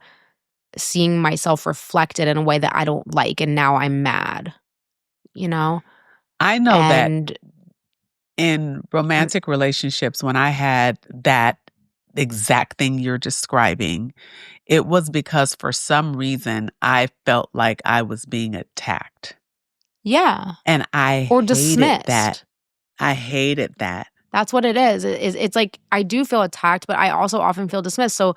seeing myself reflected in a way that I don't like, and now I'm mad, I know that And in romantic relationships, when I had that exact thing you're describing, it was because for some reason I felt like I was being attacked. yeah, And I or hated that. dismissed. I hated that. That's what it is. It's like I do feel attacked, but I also often feel dismissed. So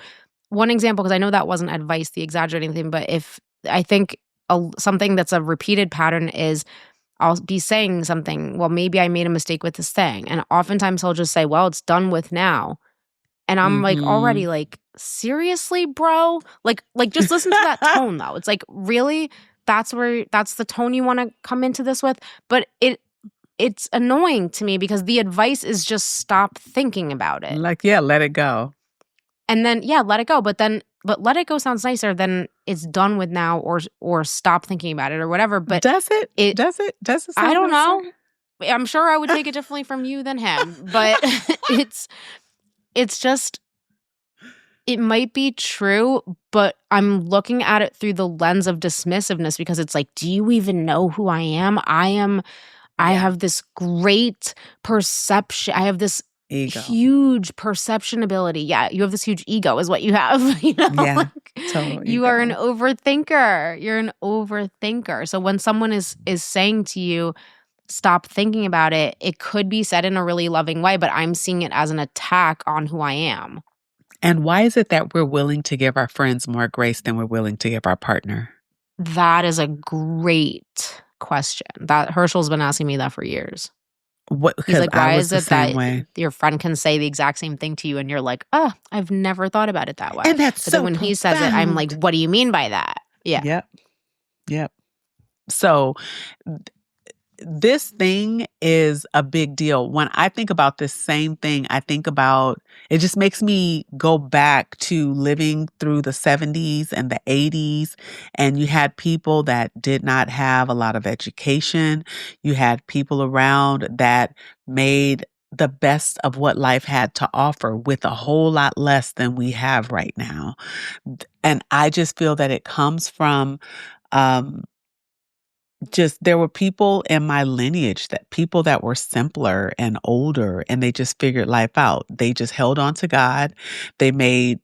one example, because I know that wasn't advice, the exaggerating thing, but if I think something that's a repeated pattern is I'll be saying something, well, maybe I made a mistake with this thing. And oftentimes he'll just say, well, it's done with now. And I'm like already Mhm. like, seriously, bro? Like just listen to that tone though. It's like, really? That's the tone you want to come into this with? But it's annoying to me because the advice is just stop thinking about it. Like, yeah, let it go. And then, yeah, let it go. But let it go sounds nicer than it's done with now, or stop thinking about it or whatever. But Does it? it, Does it? Does it I sound don't nicer? know. I'm sure I would take it differently from you than him. But it's just, it might be true, but I'm looking at it through the lens of dismissiveness because it's like, do you even know who I am? I Yeah. have this great perception. I have this Ego. huge perception ability. Yeah, you have this huge ego is what you have. Yeah, Like, total you are an ego. overthinker. You're an overthinker. So when someone is saying to you, stop thinking about it, it could be said in a really loving way, but I'm seeing it as an attack on who I am. And why is it that we're willing to give our friends more grace than we're willing to give our partner? That is a great question. That Herschel's been asking me that for years. What? He's Because like, I why was is the it same that way. your friend can say the exact same thing to you and you're like, oh, I've never thought about it that way. And that's But then so when he says it, I'm like, profound. what do you mean by that? Yeah. Yep. Yep. So this thing is a big deal. When I think about this same thing, I think about it just makes me go back to living through the 70s and the 80s. And you had people that did not have a lot of education. You had people around that made the best of what life had to offer with a whole lot less than we have right now. And I just feel that it comes from um, just there were people in my lineage that people that were simpler and older and they just figured life out. They just held on to God. They made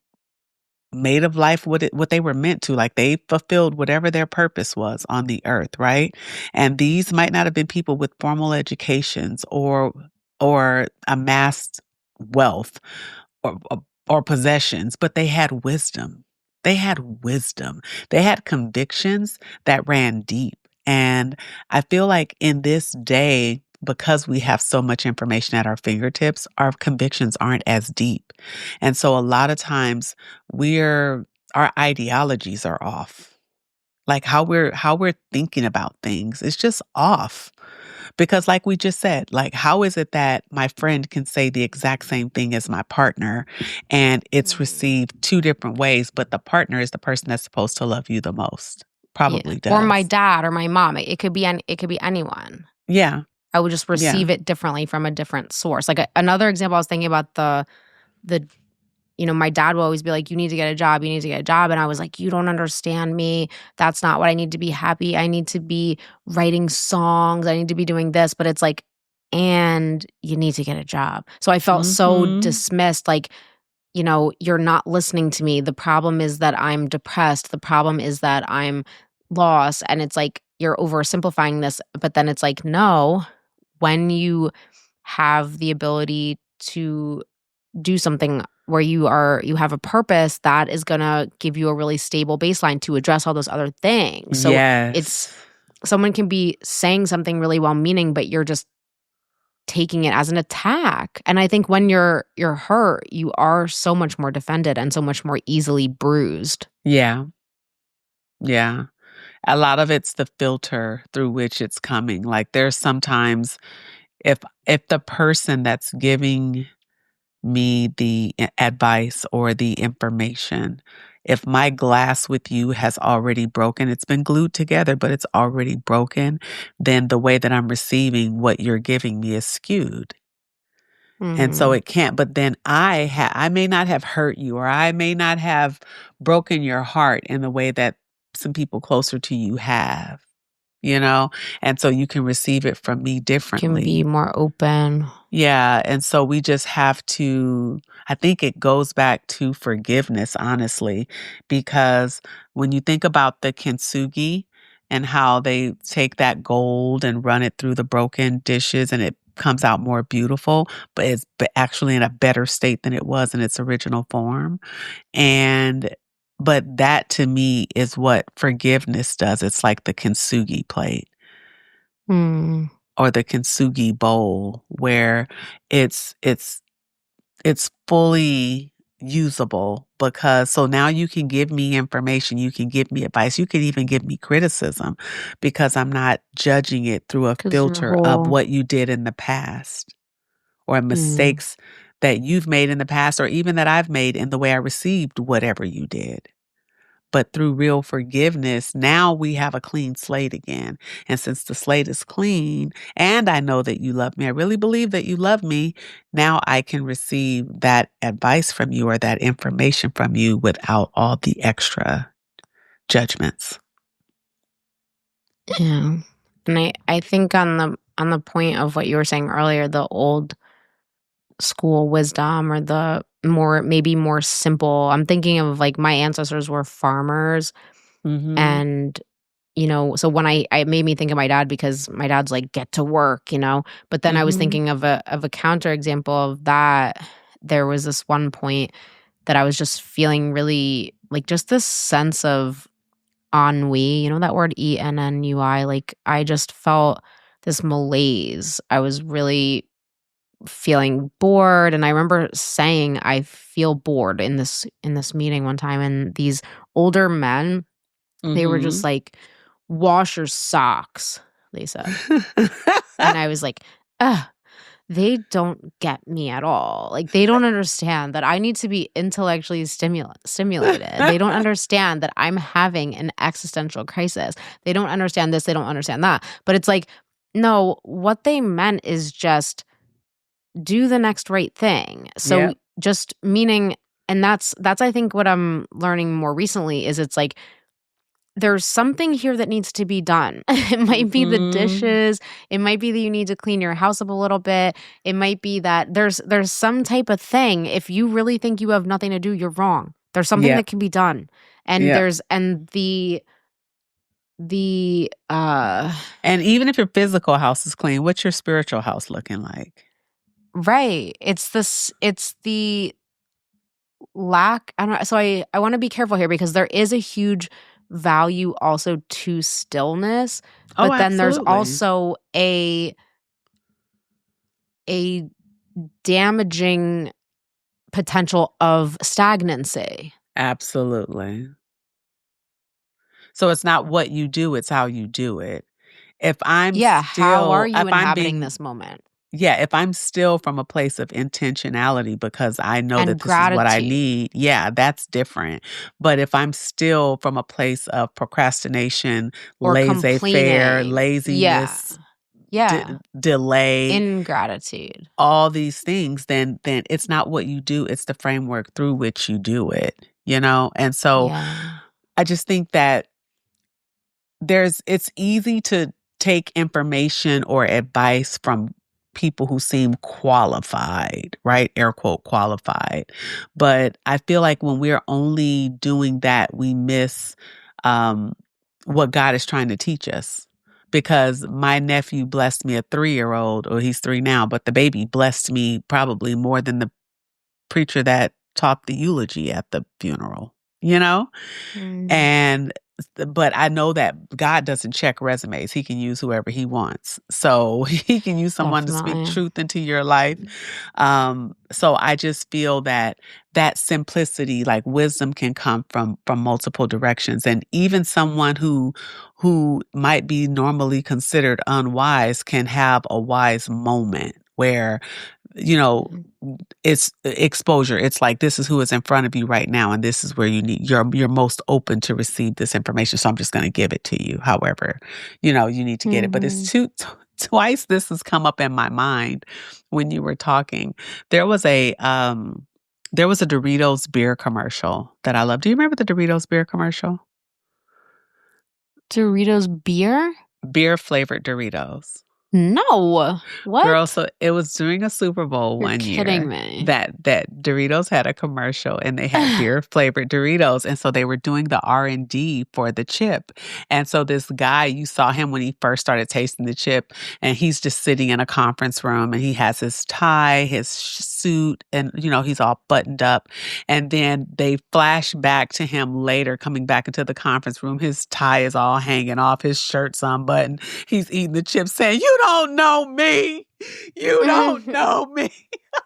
of life what they were meant to. Like they fulfilled whatever their purpose was on the earth, right? And these might not have been people with formal educations or amassed wealth or possessions, but they had wisdom. They had wisdom. They had convictions that ran deep. And I feel like in this day, because we have so much information at our fingertips, our convictions aren't as deep. And so a lot of times our ideologies are off. Like how we're thinking about things is just off. Because like we just said, like how is it that my friend can say the exact same thing as my partner and it's received two different ways, but the partner is the person that's supposed to love you the most? Yeah. Probably Or my does. dad or my mom. It could be anyone. Yeah. I would just Yeah. receive it differently from a different source. Like another example, I was thinking about the my dad will always be like, you need to get a job, you need to get a job. And I was like, you don't understand me. That's not what I need to be happy. I need to be writing songs. I need to be doing this. But it's like, and you need to get a job. So I felt so Mhm. dismissed, like, you're not listening to me. The problem is that I'm depressed. The problem is that I'm lost. And it's like, you're oversimplifying this. But then it's like, no, when you have the ability to do something where you have a purpose, that is going to give you a really stable baseline to address all those other things. So it's Yes. someone can be saying something really well meaning, but you're just taking it as an attack. And I think when you're hurt, you are so much more defended and so much more easily bruised. Yeah. Yeah. A lot of it's the filter through which it's coming. Like there's sometimes if if the person that's giving me the advice or the information, if my glass with you has already broken, it's been glued together, but it's already broken, then the way that I'm receiving what you're giving me is skewed. And so Mhm. it can't, but then I may not have hurt you or I may not have broken your heart in the way that some people closer to you have, you know? And so you can receive it from me Can be differently. more open. Yeah, and so we just have to I think it goes back to forgiveness, honestly, because when you think about the kintsugi and how they take that gold and run it through the broken dishes and it comes out more beautiful, but it's actually in a better state than it was in its original form. And but that to me is what forgiveness does. It's like the kintsugi plate Mm. or the kintsugi bowl where it's it's it's fully usable because so now you can give me information, you can give me advice, you can even give me criticism because I'm not judging it through a 'Cause you're filter of whole. what you did in the past or Mm. mistakes that you've made in the past or even that I've made in the way I received whatever you did. But through real forgiveness, now we have a clean slate again. And since the slate is clean and I know that you love me, I really believe that you love me, now I can receive that advice from you or that information from you without all the extra judgments. Yeah. And I think on the point of what you were saying earlier, the old school wisdom or the maybe more simple. I'm thinking of like my ancestors were farmers Mhm. and so when I made me think of my dad because my dad's like get to work. But then I was Mhm. thinking of a counter example of that. There was this one point that I was just feeling really like just this sense of ennui, that word ENNUI, like I just felt malaise. I was really feeling bored, and I remember saying I feel bored in this meeting one time, and these older men, they were just like, wash your socks, they said. And I was like, ugh, they don't get me at all. Like, they don't understand that I need to be intellectually stimulated. They don't understand that I'm having an existential crisis. They don't understand this. They don't understand that. But it's like, no, what they meant is just do the next right thing. So Yep. just meaning, and that's I think what I'm learning more recently is it's like, there's something here that needs to be done. It might be the dishes. It might be that you need to clean your house up a little bit. It might be that there's some type of thing. If you really think you have nothing to do, you're wrong. There's something Yep. that can be done. And Yep. there's, and and even if your physical house is clean, what's your spiritual house looking like? Right. It's the lack. I don't know. So I want to be careful here because there is a huge value also to stillness, but Oh, then there's absolutely. also a damaging potential of stagnancy. Absolutely. So it's not what you do, it's how you do it. If I'm How are you if I'm inhabiting being, this moment? yeah, if I'm still from a place of intentionality because I know And that this is what I gratitude. need, yeah, that's different. But if I'm still from a place of procrastination, Or laissez-faire, complaining. laziness, Yeah. delay, Ingratitude. all these things, then it's not what you do, it's the framework through which you do it, you know? And so Yeah. I just think that it's easy to take information or advice from people who seem qualified, right? Air quote qualified. But I feel like when we're only doing that, we miss what God is trying to teach us. Because my nephew blessed me, a 3-year-old, or he's 3 now, but the baby blessed me probably more than the preacher that taught the eulogy at the funeral, you know? And but I know that God doesn't check resumes. He can use whoever he wants. So he can use someone to speak Definitely. truth into your life. So I just feel that simplicity, like wisdom, can come from multiple directions. And even someone who might be normally considered unwise can have a wise moment where, you know, it's exposure. It's like, this is who is in front of you right now, and this is where you're most open to receive this information. So I'm just going to give it to you. However, you need to get it. But it's twice this has come up in my mind when you were talking. There was a Doritos beer commercial that I love. Do you remember the Doritos beer commercial? Doritos beer? Beer flavored Doritos. No. What? Girl, so it was during a Super Bowl You're one kidding year me. that Doritos had a commercial, and they had beer flavored Doritos, and so they were doing the R&D for the chip. And so this guy, you saw him when he first started tasting the chip, and he's just sitting in a conference room, and he has his tie, his suit, and he's all buttoned up. And then they flash back to him later coming back into the conference room. His tie is all hanging off, his shirt's unbuttoned. He's eating the chips saying, "You don't know me. You don't know me."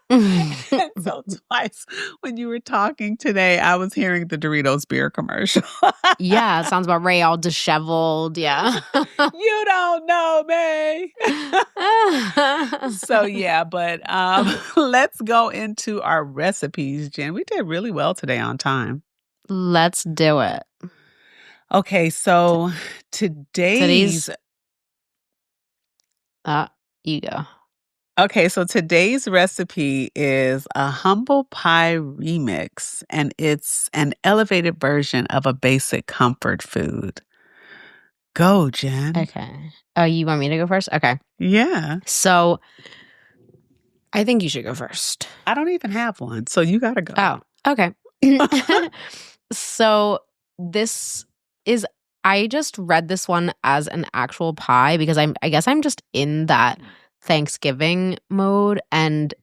And so twice when you were talking today, I was hearing the Doritos beer commercial. Yeah, it sounds about right, all disheveled. Yeah. You don't know me. So yeah, but let's go into our recipes, Jen. We did really well today on time. Let's do it. Okay, so today's you go. Okay, so today's recipe is a humble pie remix, and it's an elevated version of a basic comfort food. Go, Jen. Okay. Oh, you want me to go first? Okay. Yeah. So I think you should go first. I don't even have one, so you gotta go. Oh, okay. So I just read this one as an actual pie because I guess I'm just in that Thanksgiving mode, and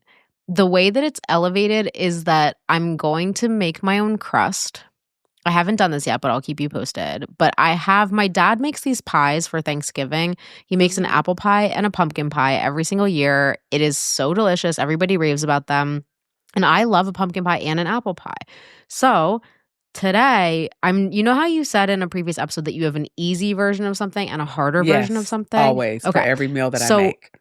the way that it's elevated is that I'm going to make my own crust. I haven't done this yet, but I'll keep you posted. But my dad makes these pies for Thanksgiving. He makes an apple pie and a pumpkin pie every single year. It is so delicious. Everybody raves about them. And I love a pumpkin pie and an apple pie. So today, you know how you said in a previous episode that you have an easy version of something and a harder version of something? Always, for every meal that I make.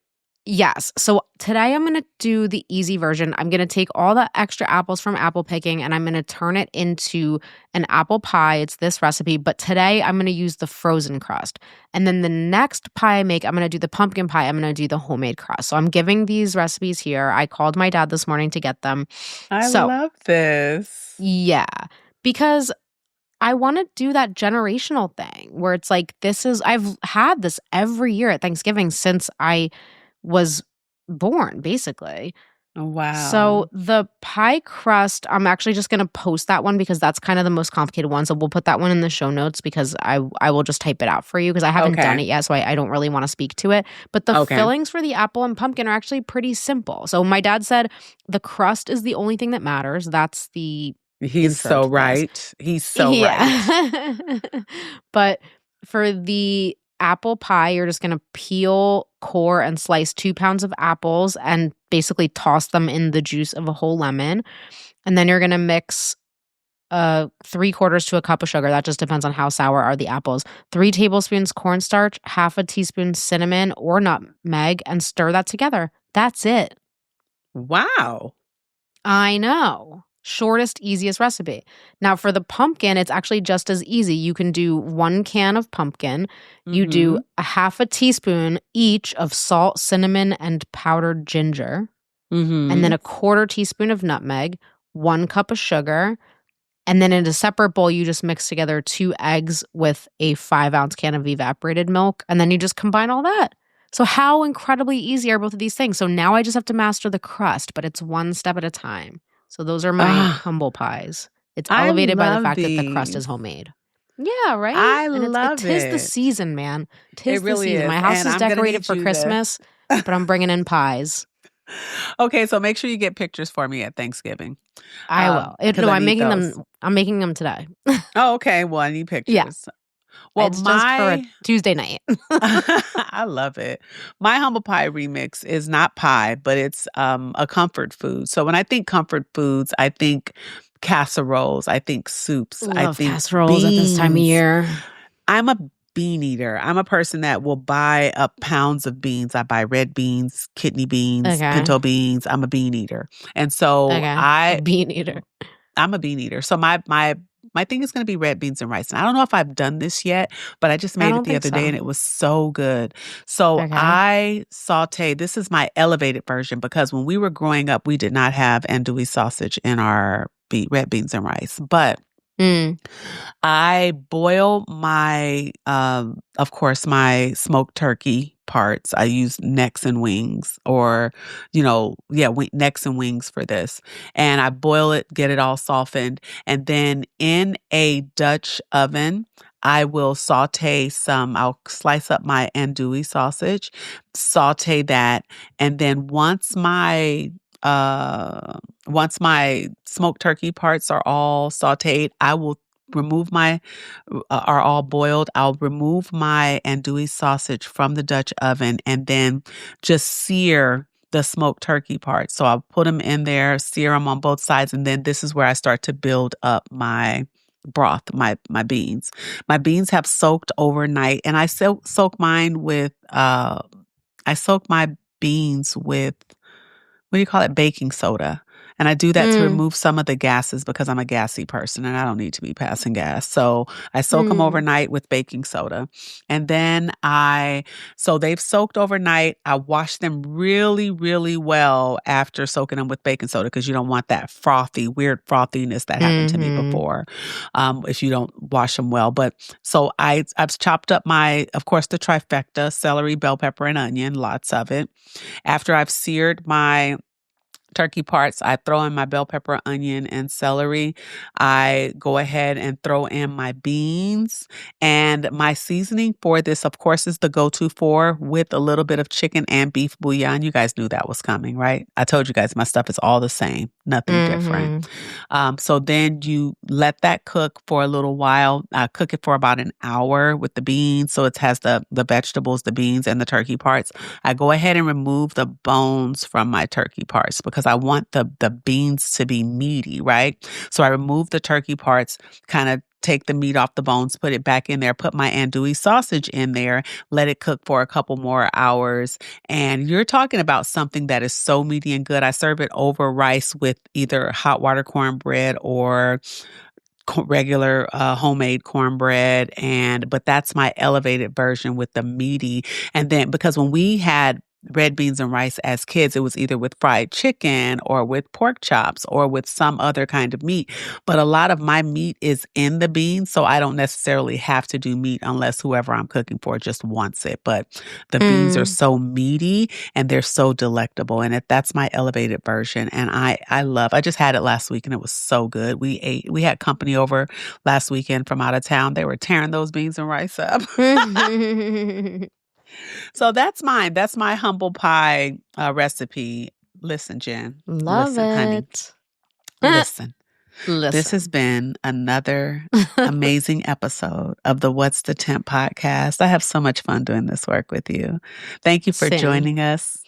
Yes. So today I'm going to do the easy version. I'm going to take all the extra apples from apple picking and I'm going to turn it into an apple pie. It's this recipe, but today I'm going to use the frozen crust. And then the next pie I make, I'm going to do the pumpkin pie. I'm going to do the homemade crust. So I'm giving these recipes here. I called my dad this morning to get them. I love this. Yeah. Because I want to do that generational thing where it's like, I've had this every year at Thanksgiving since I was born, basically. Oh, wow. So the pie crust, I'm actually just going to post that one because that's kind of the most complicated one. So we'll put that one in the show notes because I will just type it out for you because I haven't done it yet. So I don't really want to speak to it. But the fillings for the apple and pumpkin are actually pretty simple. So my dad said the crust is the only thing that matters. That's the He's so right. He's so right. But for the apple pie, you're just going to peel, core, and slice 2 pounds of apples and basically toss them in the juice of a whole lemon. And then you're going to mix 3/4 to a cup of sugar. That just depends on how sour are the apples. 3 tablespoons cornstarch, half a teaspoon cinnamon or nutmeg, and stir that together. That's it. Wow. I know. Shortest, easiest recipe. Now for the pumpkin, it's actually just as easy. You can do 1 can of pumpkin. You do a half a teaspoon each of salt, cinnamon, and powdered ginger. And then a 1/4 teaspoon of nutmeg, 1 cup of sugar. And then in a separate bowl, you just mix together 2 eggs with a 5-ounce can of evaporated milk. And then you just combine all that. So how incredibly easy are both of these things? So now I just have to master the crust, but it's one step at a time. So those are my humble pies. It's elevated by the fact that the crust is homemade. Yeah, right? I love it. Tis the season, man. Tis it really the season. is. My house and is I'm decorated for Christmas, but I'm bringing in pies. Okay, so make sure you get pictures for me at Thanksgiving. I will. I'm making them. I'm making them today. Oh, okay. Well, I need pictures. Yeah. Well, it's just for a Tuesday night. I love it. My humble pie remix is not pie, but it's a comfort food. So when I think comfort foods, I think casseroles. I think soups. I think casseroles beans. at this time of year. I'm a bean eater. I'm a person that will buy up pounds of beans. I buy red beans, kidney beans, pinto beans. I'm a bean eater. And so bean eater. I'm a bean eater. So my thing is going to be red beans and rice. And I don't know if I've done this yet, but I just made it the other day and it was so good. So I saute. This is my elevated version because when we were growing up, we did not have andouille sausage in our red beans and rice. But I boil my, of course, my smoked turkey parts. I use necks and wings necks and wings for this. And I boil it, get it all softened. And then in a Dutch oven, I will I'll slice up my andouille sausage, saute that. And then once my smoked turkey parts are all sauteed, I will remove are all boiled. I'll remove my andouille sausage from the Dutch oven and then just sear the smoked turkey parts. So I'll put them in there, sear them on both sides. And then this is where I start to build up my broth, my beans. My beans have soaked overnight and I soak mine with, I soak my beans with, what do you call it? Baking soda. And I do that to remove some of the gases because I'm a gassy person and I don't need to be passing gas. So I soak them overnight with baking soda. And then so they've soaked overnight. I wash them really, really well after soaking them with baking soda because you don't want that weird frothiness that happened to me before if you don't wash them well. But so I've chopped up of course, the trifecta, celery, bell pepper, and onion, lots of it. After I've seared my turkey parts, I throw in my bell pepper, onion, and celery. I go ahead and throw in my beans. And my seasoning for this, of course, is the go-to with a little bit of chicken and beef bouillon. You guys knew that was coming, right? I told you guys my stuff is all the same. nothing different. So then you let that cook for a little while. Cook it for about an hour with the beans. So it has the vegetables, the beans, and the turkey parts. I go ahead and remove the bones from my turkey parts because I want the beans to be meaty, right? So I remove the turkey parts, kind of take the meat off the bones, put it back in there, put my andouille sausage in there, let it cook for a couple more hours. And you're talking about something that is so meaty and good. I serve it over rice with either hot water cornbread or regular homemade cornbread, but that's my elevated version with the meaty. And then because when we had red beans and rice as kids, it was either with fried chicken or with pork chops or with some other kind of meat. But a lot of my meat is in the beans, so I don't necessarily have to do meat unless whoever I'm cooking for just wants it. But the beans are so meaty and they're so delectable, and that's my elevated version. And I just had it last week and it was so good. We had company over last weekend from out of town. They were tearing those beans and rice up. So that's mine. That's my humble pie recipe. Listen, Jen. Love listen, it. honey. Listen. This has been another amazing episode of the What's the Temp podcast. I have so much fun doing this work with you. Thank you for joining us.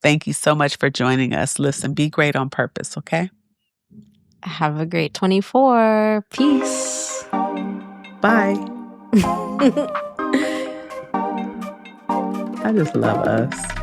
Thank you so much for joining us. Listen, be great on purpose, okay? Have a great 24. Peace. Bye. I just love us.